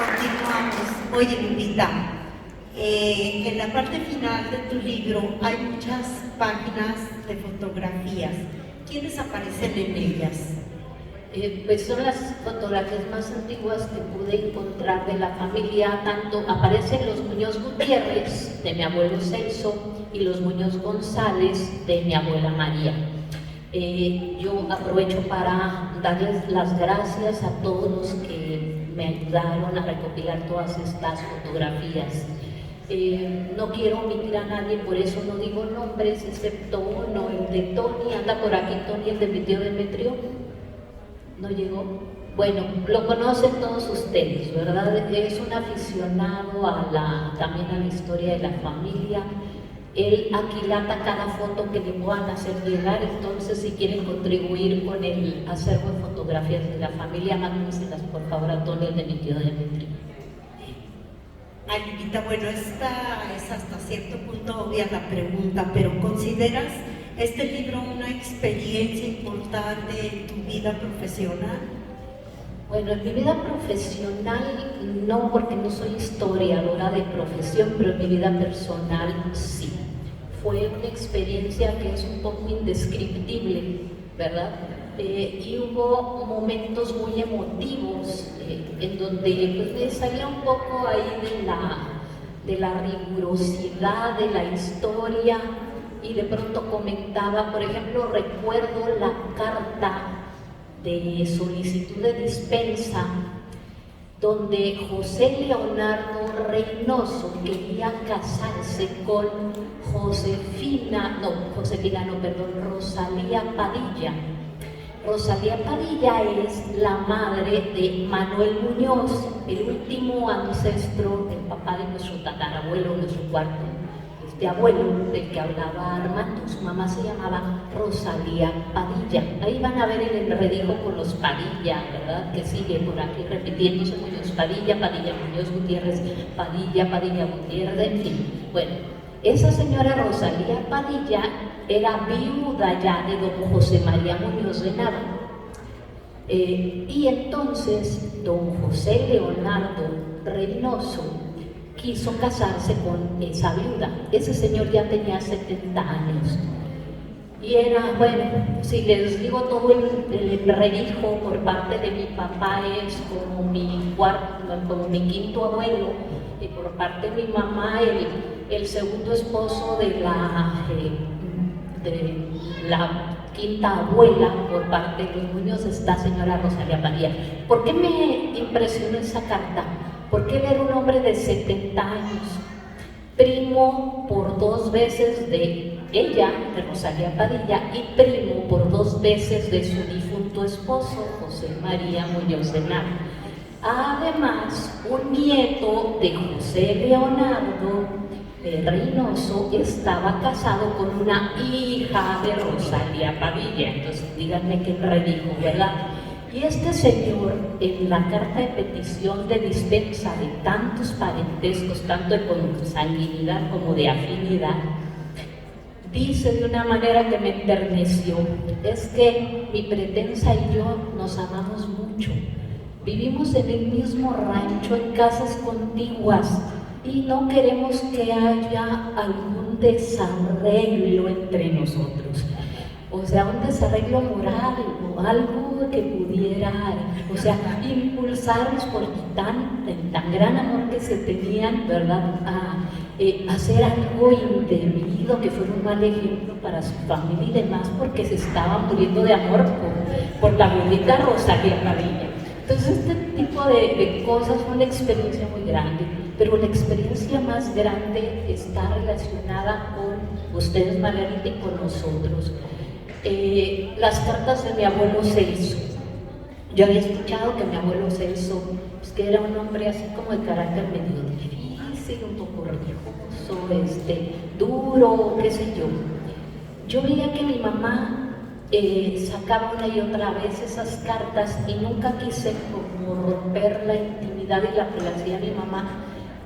Continuamos. Oye, Lupita, en la parte final de tu libro hay muchas páginas de fotografías. ¿Quiénes aparecen en ellas? Pues son las fotografías más antiguas que pude encontrar de la familia. Tanto aparecen los Muñoz Gutiérrez, de mi abuelo Celso, y los Muñoz González, de mi abuela María. Yo aprovecho para darles las gracias a todos los que me ayudaron a recopilar todas estas fotografías. No quiero omitir a nadie, por eso no digo nombres, excepto uno, el de Tony. Anda por aquí Tony, el de mi tío Demetrio. ¿No llegó? Bueno, lo conocen todos ustedes, ¿verdad? Es un aficionado también a la historia de la familia. Él aquilata cada foto que le puedan hacer llegar, entonces si quieren contribuir con el acervo de fotografías de la familia, mándenselas por favor a Tony, el de mi tío Demetrio. Ay, Lupita, bueno, esta es hasta cierto punto obvia la pregunta, pero ¿consideras este libro una experiencia importante en tu vida profesional? Bueno, en mi vida profesional no, porque no soy historiadora de profesión, pero en mi vida personal sí. fue una experiencia que es un poco indescriptible, ¿verdad? Y hubo momentos muy emotivos en donde pues, me salía un poco ahí de la rigurosidad de la historia y de pronto comentaba, por ejemplo, recuerdo la carta de solicitud de dispensa donde José Leonardo Reynoso quería casarse con Rosalía Padilla. Rosalía Padilla es la madre de Manuel Muñoz, el último ancestro, el papá de nuestro tatarabuelo, nuestro cuarto abuelo, del que hablaba Armando. Su mamá se llamaba Rosalía Padilla. Ahí van a ver el enredijo con los Padilla, ¿verdad? Que sigue por aquí repitiéndose: Muñoz Padilla, Padilla Muñoz Gutiérrez, Padilla, Padilla Gutiérrez, en fin. Bueno, esa señora Rosalía Padilla era viuda ya de don José María Muñoz de Nava. Y entonces don José Leonardo Reynoso quiso casarse con esa viuda. Ese señor ya tenía 70 años. Y era, bueno, si les digo todo el enredijo por parte de mi papá, es como mi quinto abuelo, y por parte de mi mamá, el segundo esposo de la quinta abuela, por parte de los Muñoz, esta señora Rosalía Padilla. ¿Por qué me impresionó esa carta? Porque él era un hombre de 70 años, primo por 2 veces de ella, de Rosalía Padilla, y primo por 2 veces de su difunto esposo, José María Muñoz de Nava. Además, un nieto de José Leonardo Reynoso estaba casado con una hija de Rosalía Padilla. Entonces, díganme qué redijo, ¿verdad? Y este señor, en la carta de petición de dispensa de tantos parentescos, tanto de consanguinidad como de afinidad, dice de una manera que me enterneció: es que mi pretensa y yo nos amamos mucho, vivimos en el mismo rancho, en casas contiguas, y no queremos que haya algún desarreglo entre nosotros. O sea, un desarreglo moral o algo que pudiera, o sea, impulsarnos por el tan gran amor que se tenían, ¿verdad?, a hacer algo indebido, que fuera un mal ejemplo para su familia y demás, porque se estaba muriendo de amor por la bonita Rosalía Padilla. Entonces, este tipo de cosas fue una experiencia muy grande, pero la experiencia más grande está relacionada con ustedes, Margarita, y con nosotros. Las cartas de mi abuelo Celso. Yo había escuchado que mi abuelo Celso, pues, que era un hombre así como de carácter medio difícil, un poco religioso, duro, qué sé yo. Yo veía que mi mamá sacaba una y otra vez esas cartas y nunca quise como romper la intimidad y la privacidad de mi mamá,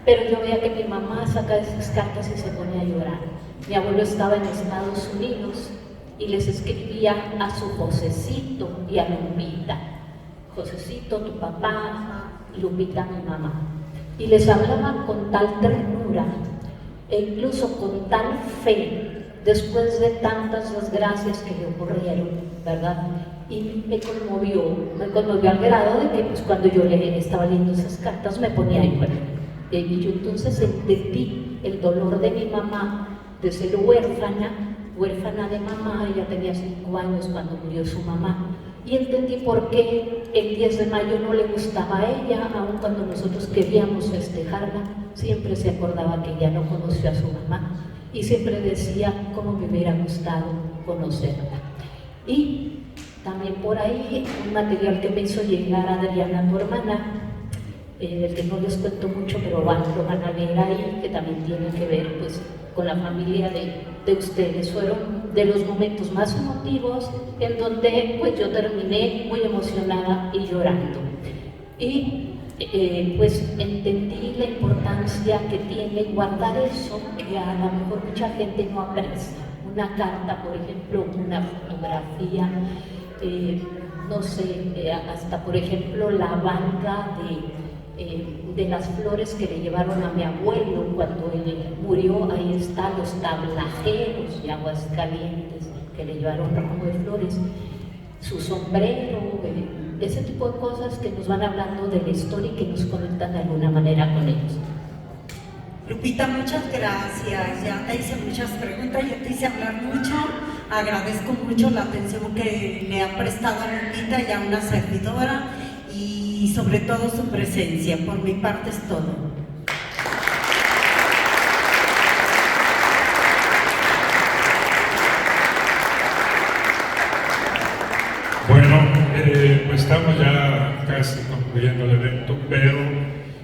pero yo veía que mi mamá sacaba esas cartas y se ponía a llorar. Mi abuelo estaba en Estados Unidos y les escribía a su Josecito y a Lupita: Josecito, tu papá, Lupita, mi mamá. Y les hablaba con tal ternura e incluso con tal fe, después de tantas desgracias que le ocurrieron, ¿verdad? Y me conmovió al grado de que pues, cuando yo le estaba leyendo esas cartas me ponía a llorar. Y yo entonces entendí el dolor de mi mamá de ser huérfana de mamá. Ella tenía 5 años cuando murió su mamá, y entendí por qué el 10 de mayo no le gustaba a ella, aun cuando nosotros queríamos festejarla. Siempre se acordaba que ella no conoció a su mamá y siempre decía cómo me hubiera gustado conocerla. Y también por ahí un material que me hizo llegar Adriana, tu hermana, del que no les cuento mucho, pero lo van a leer ahí, que también tiene que ver pues con la familia de ustedes. Fueron de los momentos más emotivos en donde pues yo terminé muy emocionada y llorando. Y pues entendí la importancia que tiene guardar eso que a lo mejor mucha gente no aprecia. Una carta, por ejemplo, una fotografía, no sé, hasta por ejemplo la banda de las flores que le llevaron a mi abuelo cuando él murió. Ahí están los tablajeros de Aguascalientes que le llevaron un ramo de flores, su sombrero, ese tipo de cosas que nos van hablando de la historia y que nos conectan de alguna manera con ellos. Lupita, muchas gracias. Ya te hice muchas preguntas, ya te hice hablar mucho. Agradezco mucho la atención que le ha prestado a Lupita y a una servidora, y sobre todo su presencia. Por mi parte es todo. Bueno, pues estamos ya casi concluyendo el evento, pero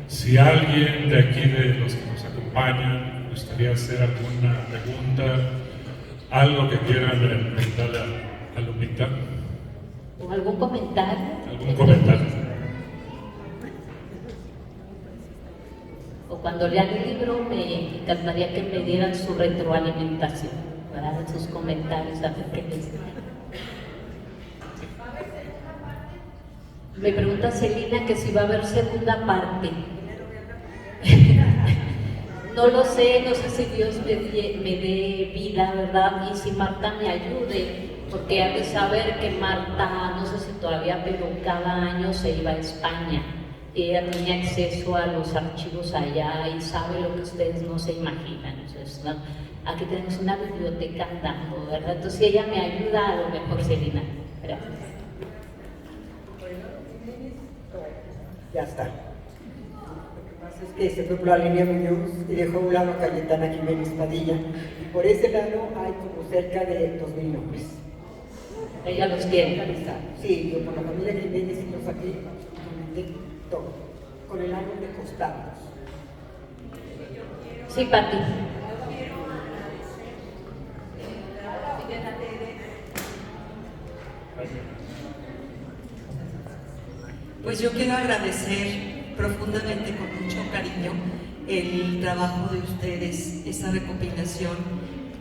si alguien de aquí, de los que nos acompañan, gustaría hacer alguna pregunta, algo que quieran preguntarle a Lupita. ¿O algún comentario? ¿Algún comentario? O cuando lean el libro, me encantaría que me dieran su retroalimentación, para dar sus comentarios, a ver qué les... Me pregunta Celina que si va a haber segunda parte. No lo sé, no sé si Dios me dé vida, ¿verdad? Y si Marta me ayude, porque hay que saber que Marta, no sé si todavía, pero cada año se iba a España. Ella tenía acceso a los archivos allá y sabe lo que ustedes no se imaginan. Entonces, ¿no? Aquí tenemos una biblioteca andando, ¿verdad? Entonces, si ella me ayuda, a lo mejor Celina. Gracias. Ya está. Lo que pasa es que se fue por la línea Muñoz y dejó a un lado a Cayetana Jiménez Padilla, y por ese lado hay como cerca de 2,000 nombres. Ella los tiene. Sí, yo por la familia Jiménez y los aquí, absolutamente todo, con el árbol de costados. Sí, Pati. Pues yo quiero agradecer profundamente, con mucho cariño, el trabajo de ustedes, esa recopilación,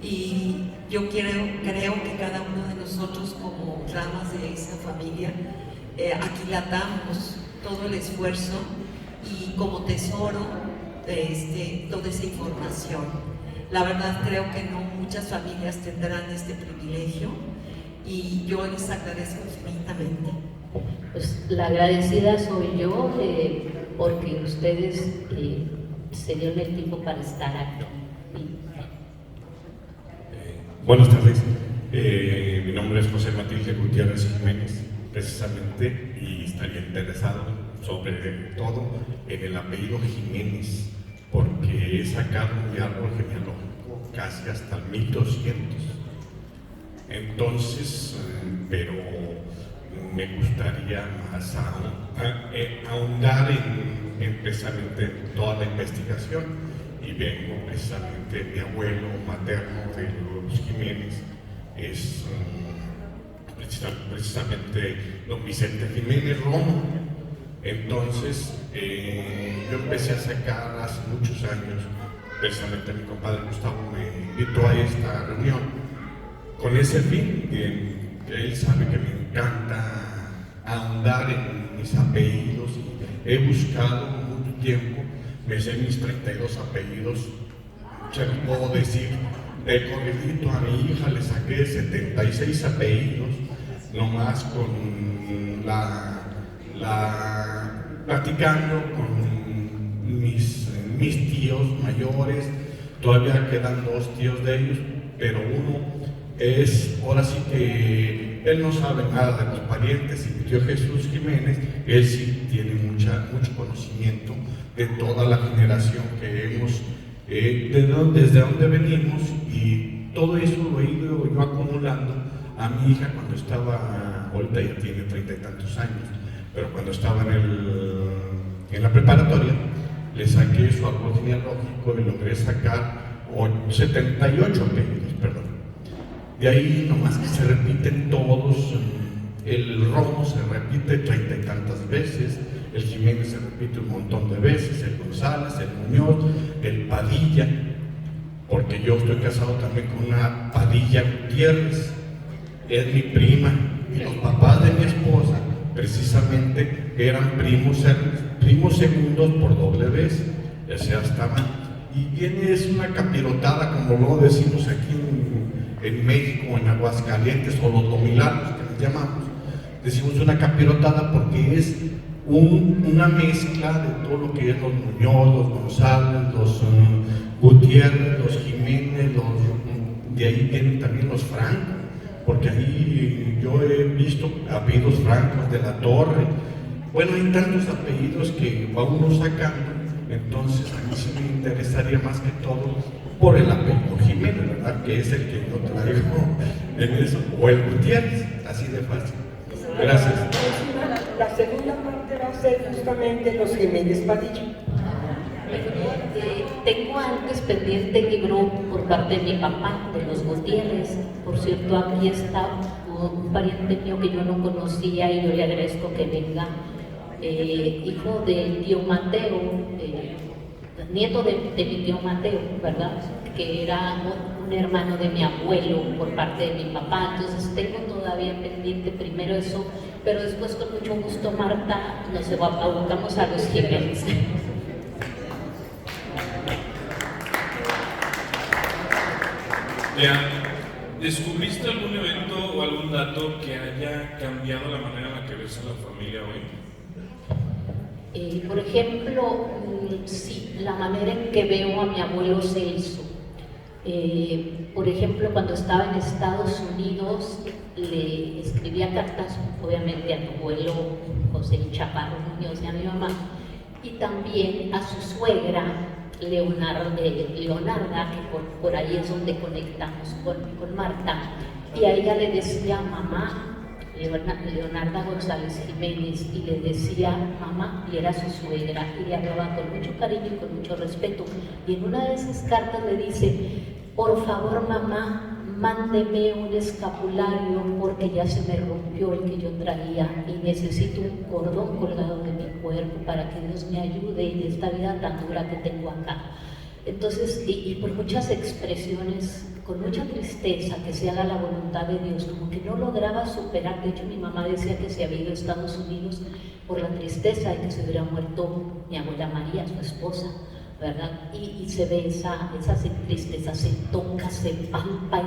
y yo creo que cada uno de nosotros, como ramas de esa familia, aquilatamos todo el esfuerzo y como tesoro toda esa información. La verdad creo que no muchas familias tendrán este privilegio, y yo les agradezco infinitamente. Pues la agradecida soy yo, porque ustedes se dieron el tiempo para estar aquí. Buenas tardes, mi nombre es José Matilde Gutiérrez Jiménez, precisamente, y estaría interesado sobre todo en el apellido Jiménez, porque he sacado mi árbol genealógico casi hasta el 1200. Entonces, pero me gustaría más ahondar en precisamente toda la investigación, y vengo precisamente, mi abuelo materno de los Jiménez es precisamente don Vicente Jiménez Romo. Entonces yo empecé a sacar hace muchos años, precisamente mi compadre Gustavo me invitó a esta reunión con ese fin, que él sabe que me encanta ahondar en mis apellidos, y he buscado mucho tiempo, me sé mis 32 apellidos, se los puedo decir, de corridito. A mi hija le saqué 76 apellidos, nomás con platicando con mis tíos mayores. Todavía quedan 2 tíos de ellos, pero uno es, ahora sí que él no sabe nada de los parientes, y mi tío Jesús Jiménez, él sí tiene mucho conocimiento de toda la generación que hemos, desde donde venimos, y todo eso lo he ido yo acumulando a mi hija cuando estaba, ahorita ya tiene 30 y tantos años, pero cuando estaba en la preparatoria, le saqué su árbol genealógico y logré sacar 78 apellidos, perdón. De ahí nomás que se repiten todos, el Romo se repite 30 y tantas veces, el Jiménez se repite un montón de veces, el González, el Muñoz, el Padilla, porque yo estoy casado también con una Padilla Gutiérrez, es mi prima, y los papás de mi esposa precisamente eran primos fuimos segundos por doble vez, o sea, estaban, y viene es una capirotada, como luego decimos aquí en México, en Aguascalientes, o los domilanos que les llamamos, decimos una capirotada porque es una mezcla de todo lo que es los Muñoz, los González, los Gutiérrez, los Jiménez, de ahí vienen también los Franco, porque ahí yo he visto apellidos francos de la Torre. Bueno, hay tantos apellidos que va uno sacando, entonces a mí sí me interesaría más que todo por el apellido Jiménez, ¿verdad? Que es el que yo traigo en eso, o el Gutiérrez, así de fácil. Gracias. La segunda parte va a ser justamente los Jiménez Padilla. Tengo antes pendiente el libro por parte de mi papá, de los Gutiérrez. Por cierto, aquí está un pariente mío que yo no conocía y yo le agradezco que venga, hijo del tío Mateo, nieto de mi tío Mateo, ¿verdad? Que era un hermano de mi abuelo por parte de mi papá. Entonces tengo todavía pendiente primero eso, pero después con mucho gusto, Marta, nos abocamos a los Jiménez. ¿Descubriste algún evento o algún dato que haya cambiado la manera en la que ves a la familia hoy? Por ejemplo, sí, la manera en que veo a mi abuelo Celso. Por ejemplo, cuando estaba en Estados Unidos, le escribía cartas, obviamente, a mi abuelo José Chaparro Muñoz y a mi mamá, y también a su suegra, Leonarda, que por ahí es donde conectamos con Marta, y a ella le decía mamá, Leonarda González Jiménez, y le decía mamá, y era su suegra, y le hablaba con mucho cariño y con mucho respeto. Y en una de esas cartas le dice: por favor mamá, mándeme un escapulario porque ya se me rompió el que yo traía y necesito un cordón colgado de mi cuerpo para que Dios me ayude en esta vida tan dura que tengo acá. Entonces, y por muchas expresiones, con mucha tristeza, que se haga la voluntad de Dios, como que no lograba superar. De hecho, mi mamá decía que se había ido a Estados Unidos por la tristeza de que se hubiera muerto mi abuela María, su esposa, ¿verdad? Y se ve esa tristeza, se toca, se palpa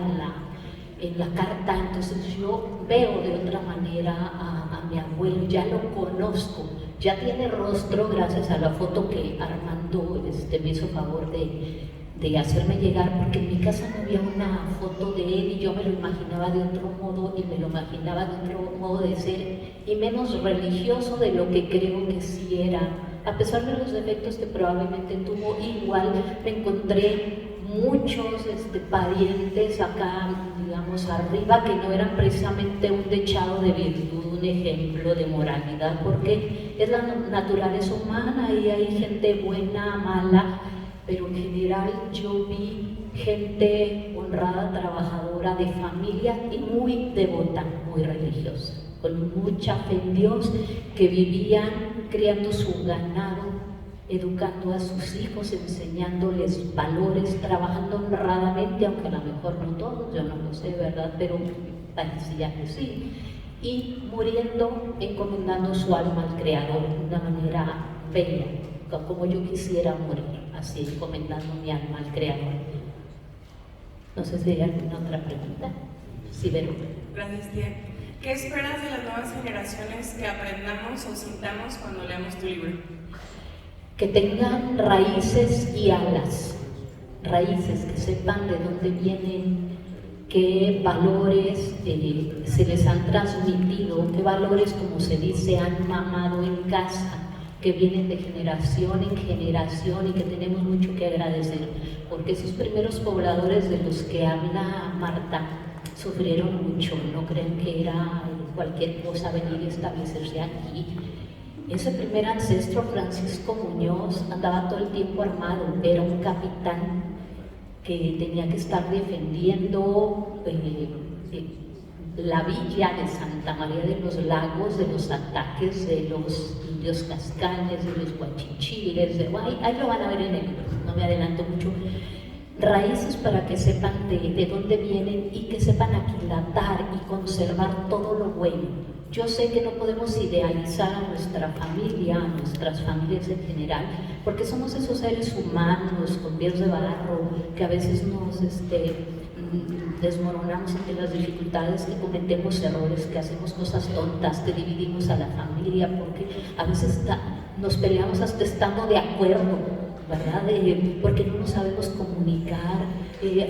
en la carta. Entonces yo veo de otra manera a mi abuelo, ya lo conozco, ya tiene rostro gracias a la foto que Armando me hizo favor de hacerme llegar, porque en mi casa no había una foto de él y yo me lo imaginaba de otro modo, y me lo imaginaba de otro modo de ser y menos religioso de lo que creo que sí era. A pesar de los defectos que probablemente tuvo, igual me encontré muchos parientes acá, digamos, arriba, que no eran precisamente un dechado de virtud, un ejemplo de moralidad, porque es la naturaleza humana y hay gente buena, mala, pero en general yo vi gente honrada, trabajadora, de familia y muy devota, muy religiosa, con mucha fe en Dios, que vivían criando su ganado, educando a sus hijos, enseñándoles valores, trabajando honradamente, aunque a lo mejor no todos, yo no lo sé, ¿verdad? Pero parecía que sí. Y muriendo, encomendando su alma al Creador de una manera bella, como yo quisiera morir, así, encomendando mi alma al Creador. No sé si hay alguna otra pregunta. Sí, Vero. Gracias, tía. ¿Qué esperas de las nuevas generaciones que aprendamos o sintamos cuando leamos tu libro? Que tengan raíces y alas, raíces, que sepan de dónde vienen, qué valores se les han transmitido, qué valores, como se dice, han mamado en casa, que vienen de generación en generación y que tenemos mucho que agradecer, porque esos primeros pobladores de los que habla Marta sufrieron mucho, no creen que era cualquier cosa venir y establecerse aquí. Ese primer ancestro, Francisco Muñoz, andaba todo el tiempo armado, era un capitán que tenía que estar defendiendo la villa de Santa María de los Lagos de los ataques de los indios cascanes, de los guachichiles, ahí lo van a ver en el libro, no me adelanto mucho. raíces para que sepan de dónde vienen y que sepan aquilatar y conservar todo lo bueno. Yo sé que no podemos idealizar a nuestra familia, a nuestras familias en general, porque somos esos seres humanos con pies de barro que a veces nos desmoronamos ante las dificultades, que cometemos errores, que hacemos cosas tontas, que dividimos a la familia, porque a veces nos peleamos hasta estando de acuerdo, ¿verdad? Porque no nos sabemos comunicar.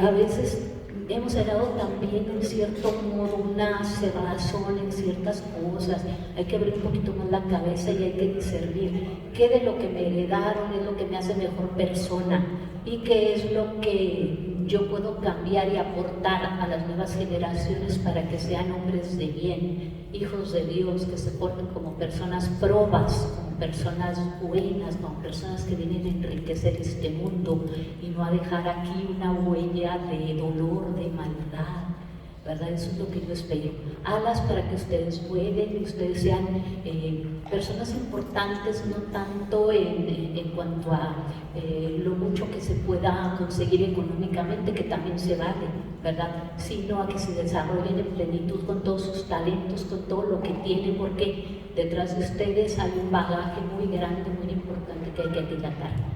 A veces hemos heredado también en cierto modo una cerrazón en ciertas cosas. Hay que abrir un poquito más la cabeza y hay que discernir qué de lo que me heredaron es lo que me hace mejor persona y qué es lo que yo puedo cambiar y aportar a las nuevas generaciones para que sean hombres de bien, hijos de Dios, que se porten como personas probas, como personas buenas, como personas que vienen a enriquecer este mundo y no a dejar aquí una huella de dolor, de maldad, ¿verdad? Eso es lo que yo espero. Alas para que ustedes vuelen y ustedes sean personas importantes, no tanto en cuanto a lo mucho que se pueda conseguir económicamente, que también se vale, ¿verdad? Sino a que se desarrollen en plenitud con todos sus talentos, con todo lo que tienen, porque detrás de ustedes hay un bagaje muy grande, muy importante que hay que aquilatar.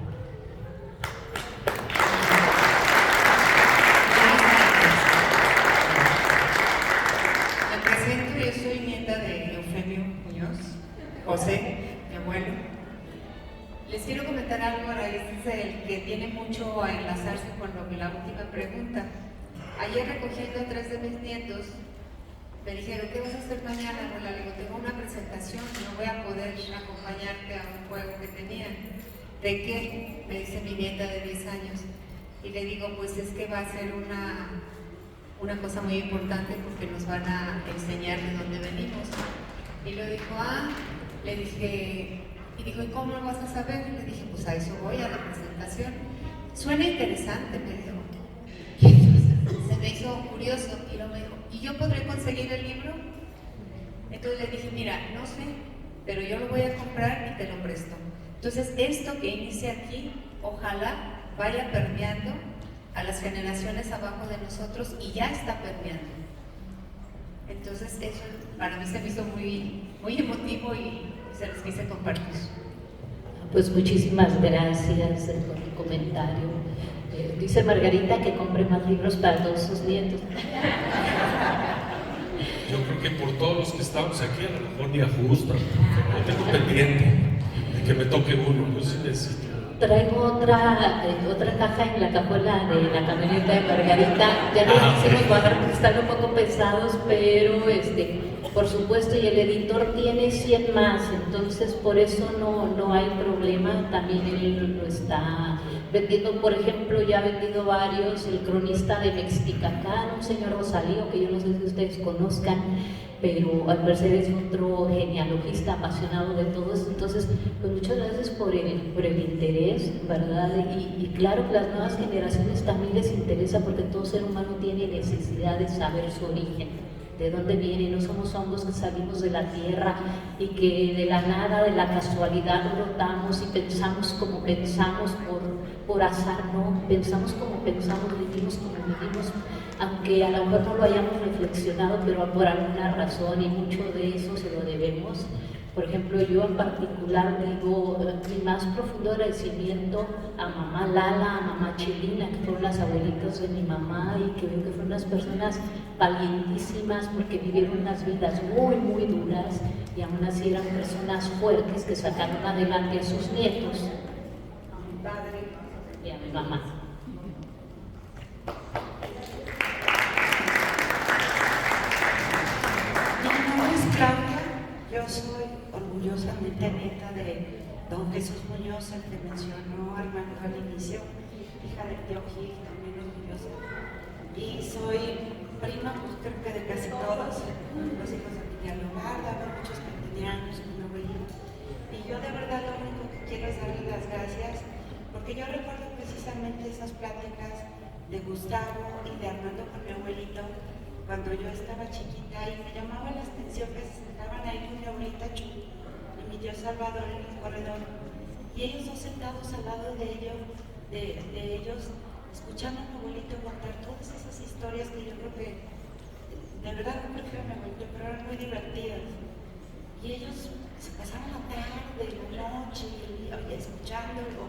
Yo soy nieta de Eufemio Muñoz, José, mi abuelo. Les quiero comentar algo a raíz del que tiene mucho a enlazarse con la última pregunta. Ayer recogiendo a 3 de mis nietos, me dijeron, ¿qué vas a hacer mañana? Abuela, le digo, tengo una presentación, no voy a poder acompañarte a un juego que tenían. ¿De qué? Me dice mi nieta de 10 años. Y le digo, pues es que va a ser una cosa muy importante porque nos van a enseñar de dónde venimos. Y lo dijo, le dije, y dijo, ¿y cómo lo vas a saber? Y le dije, pues a eso voy, a la presentación. Suena interesante, me dijo. Y entonces se me hizo curioso y luego me dijo, ¿y yo podré conseguir el libro? Entonces le dije, mira, no sé, pero yo lo voy a comprar y te lo presto. Entonces esto que inicia aquí, ojalá vaya permeando a las generaciones abajo de nosotros y ya está permeando. Entonces eso para mí se me hizo muy, muy emotivo y se los quise compartir. Pues muchísimas gracias por tu comentario. Dice Margarita que compre más libros para todos sus nietos. Yo creo que por todos los que estamos aquí a lo mejor ni ajustan, lo tengo pendiente de que me toque uno, yo sí necesito. Traigo otra caja en la cajuela de la camioneta de Margarita. Ya no quisimos bajar porque están un poco pesados, pero por supuesto, y el editor tiene 100 más, entonces por eso no hay problema. También él lo está vendiendo. Por ejemplo, ya ha vendido varios, el cronista de Mexticacán, un señor Rosalío, que yo no sé si ustedes conozcan, pero al parecer es otro genealogista apasionado de todo esto. Entonces, pues muchas gracias por el interés, ¿verdad? Y claro que las nuevas generaciones también les interesa, porque todo ser humano tiene necesidad de saber su origen, de dónde viene. No somos hongos que salimos de la tierra y que de la nada, de la casualidad brotamos y pensamos como pensamos por azar. No, pensamos como pensamos, vivimos como vivimos, aunque a lo mejor no lo hayamos reflexionado, pero por alguna razón, y mucho de eso se lo debemos. Por ejemplo, yo en particular digo mi más profundo agradecimiento a mamá Lala, a mamá Chelina, que fueron las abuelitas de mi mamá y que veo que fueron unas personas valientísimas porque vivieron unas vidas muy, muy duras y aún así eran personas fuertes que sacaron adelante a sus nietos, a mi padre y a mi mamá. Mi nombre es Claudia, yo soy orgullosamente nieta de don Jesús Muñoz, el que mencionó Armando al inicio, hija de tío Gil, también orgullosa. Y soy prima, pues creo que de casi todos, los hijos de Piña Logarda, muchos que tenían años con mi abuelito. Y yo de verdad lo único que quiero es darle las gracias, porque yo recuerdo precisamente esas pláticas de Gustavo y de Armando con mi abuelito, cuando yo estaba chiquita, y me llamaba la atención que se sentaban ahí con mi abuelita Chu y mi tío Salvador en el corredor, y ellos dos sentados al lado de ellos escuchando a mi abuelito contar todas esas historias que yo creo que, de verdad no prefiero a mi abuelito, pero eran muy divertidas. Y ellos se pasaban la tarde, la noche, escuchándolo,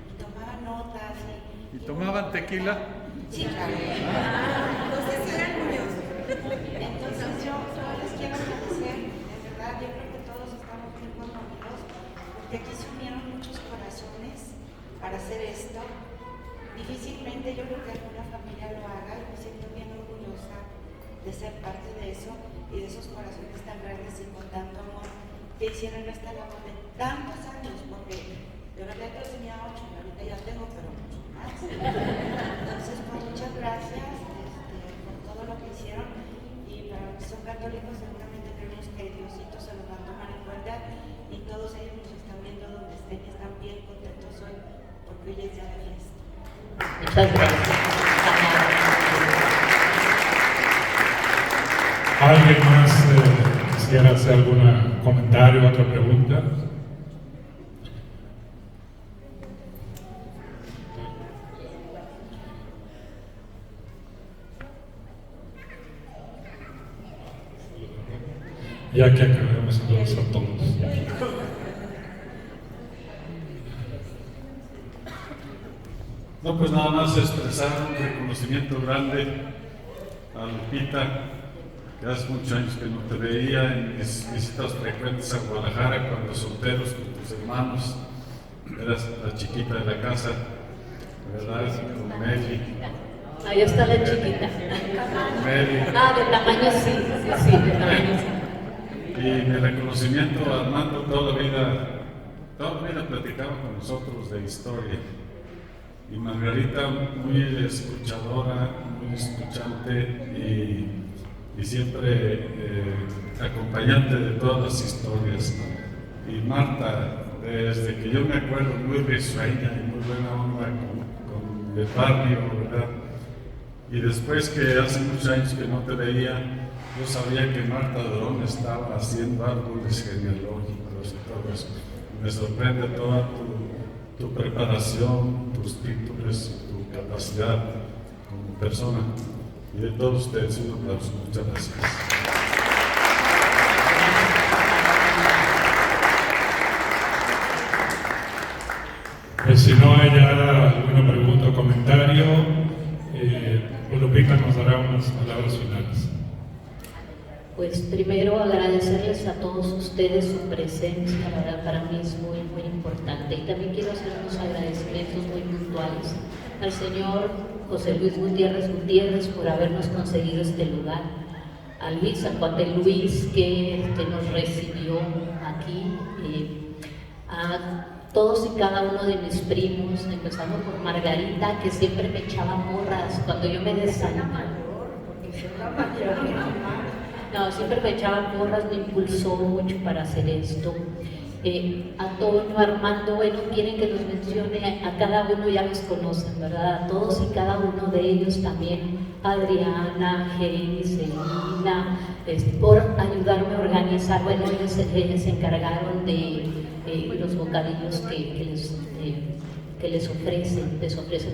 y tomaban notas. ¿Y tomaban tequila? Sí, claro. Entonces eran curiosos. Entonces yo les quiero agradecer, de verdad, yo creo que todos estamos muy conmovidos, porque aquí se unieron muchos corazones para hacer esto. Difícilmente yo creo que alguna familia lo haga, y me siento bien orgullosa de ser parte de eso y de esos corazones tan grandes y con tanto amor que hicieron esta labor de tantos años, porque de verdad yo tenía 8 y ahorita ya tengo, pero mucho más. Entonces, pues muchas gracias por todo lo que hicieron, y para los que son católicos seguramente creemos que Diosito se los va a tomar en cuenta, y todos ellos nos están viendo donde estén y están bien contentos hoy, porque hoy es día de fiesta. Muchas gracias. ¿Alguien más quisiera hacer algún comentario, otra pregunta? Ya que acabemos, saludos a todos. No, pues nada más expresar un reconocimiento grande a Lupita, que hace muchos años que no te veía en mis visitas frecuentes a Guadalajara, cuando solteros con tus hermanos, eras la chiquita de la casa, ¿verdad? Con Meli. Ahí está la chiquita. Meli. Ah, de tamaño sí, de tamaño sí. Y mi reconocimiento a Armando, toda la vida platicaba con nosotros de historia. Y Margarita, muy escuchadora, muy escuchante y siempre acompañante de todas las historias. Y Marta, desde que yo me acuerdo, muy risueña y muy buena onda con el barrio, ¿verdad? Y después que hace muchos años que no te veía, yo sabía que Marta Dorón estaba haciendo árboles genealógicos y todo eso. Me sorprende toda tu preparación, tus títulos, tu capacidad como persona. Y de todos ustedes un aplauso. Muchas gracias. Pues si no hay alguna pregunta o comentario, Lupita nos dará unas palabras finales. Pues primero agradecerles a todos ustedes su presencia, la verdad para mí es muy, muy importante. Y también quiero hacer unos agradecimientos muy puntuales al señor José Luis Gutiérrez por habernos conseguido este lugar, a Luis, a Cuate Luis que nos recibió aquí, a todos y cada uno de mis primos, empezando por Margarita, que siempre me echaba porras cuando yo me desanimaba. No, siempre me echaba porras, me impulsó mucho para hacer esto. Antonio, Armando, bueno, quieren que los mencione, a cada uno ya los conocen, ¿verdad? A todos y cada uno de ellos también, Adriana, Jenny, Selina, por ayudarme a organizar. Bueno, ellos se encargaron de los bocadillos que les ofrece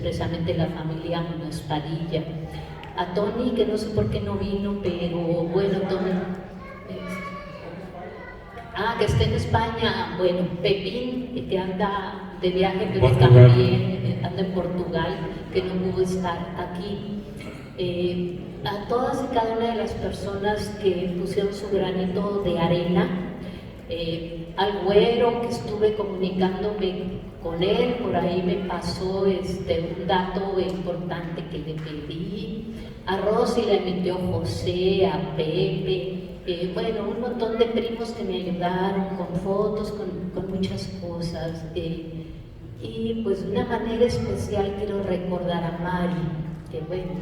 precisamente la familia Muñoz Padilla. A Tony, que no sé por qué no vino, pero bueno, Tony, que está en España. Bueno, Pepín, que anda de viaje, pero también anda en Portugal, que no pudo estar aquí. A todas y cada una de las personas que pusieron su granito de arena, al Güero, que estuve comunicándome con él, por ahí me pasó un dato importante que le pedí, a Rosy la emitió José, a Pepe, bueno, un montón de primos que me ayudaron con fotos, con muchas cosas, y pues de una manera especial quiero recordar a Mari, que bueno,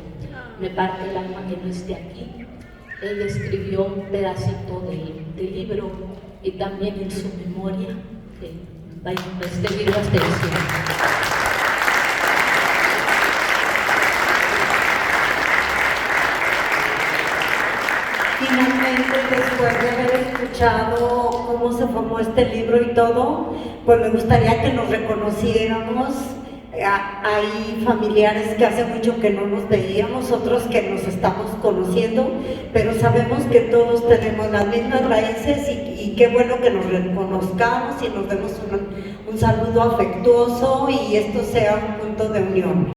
me parte el alma que no esté aquí. Ella escribió un pedacito del libro y también en su memoria, este libro hasta el cielo. Finalmente, después de haber escuchado cómo se formó este libro y todo, pues me gustaría que nos reconociéramos Hay familiares que hace mucho que no nos veíamos, otros que nos estamos conociendo, pero sabemos que todos tenemos las mismas raíces y qué bueno que nos reconozcamos y nos demos un saludo afectuoso y esto sea un punto de unión.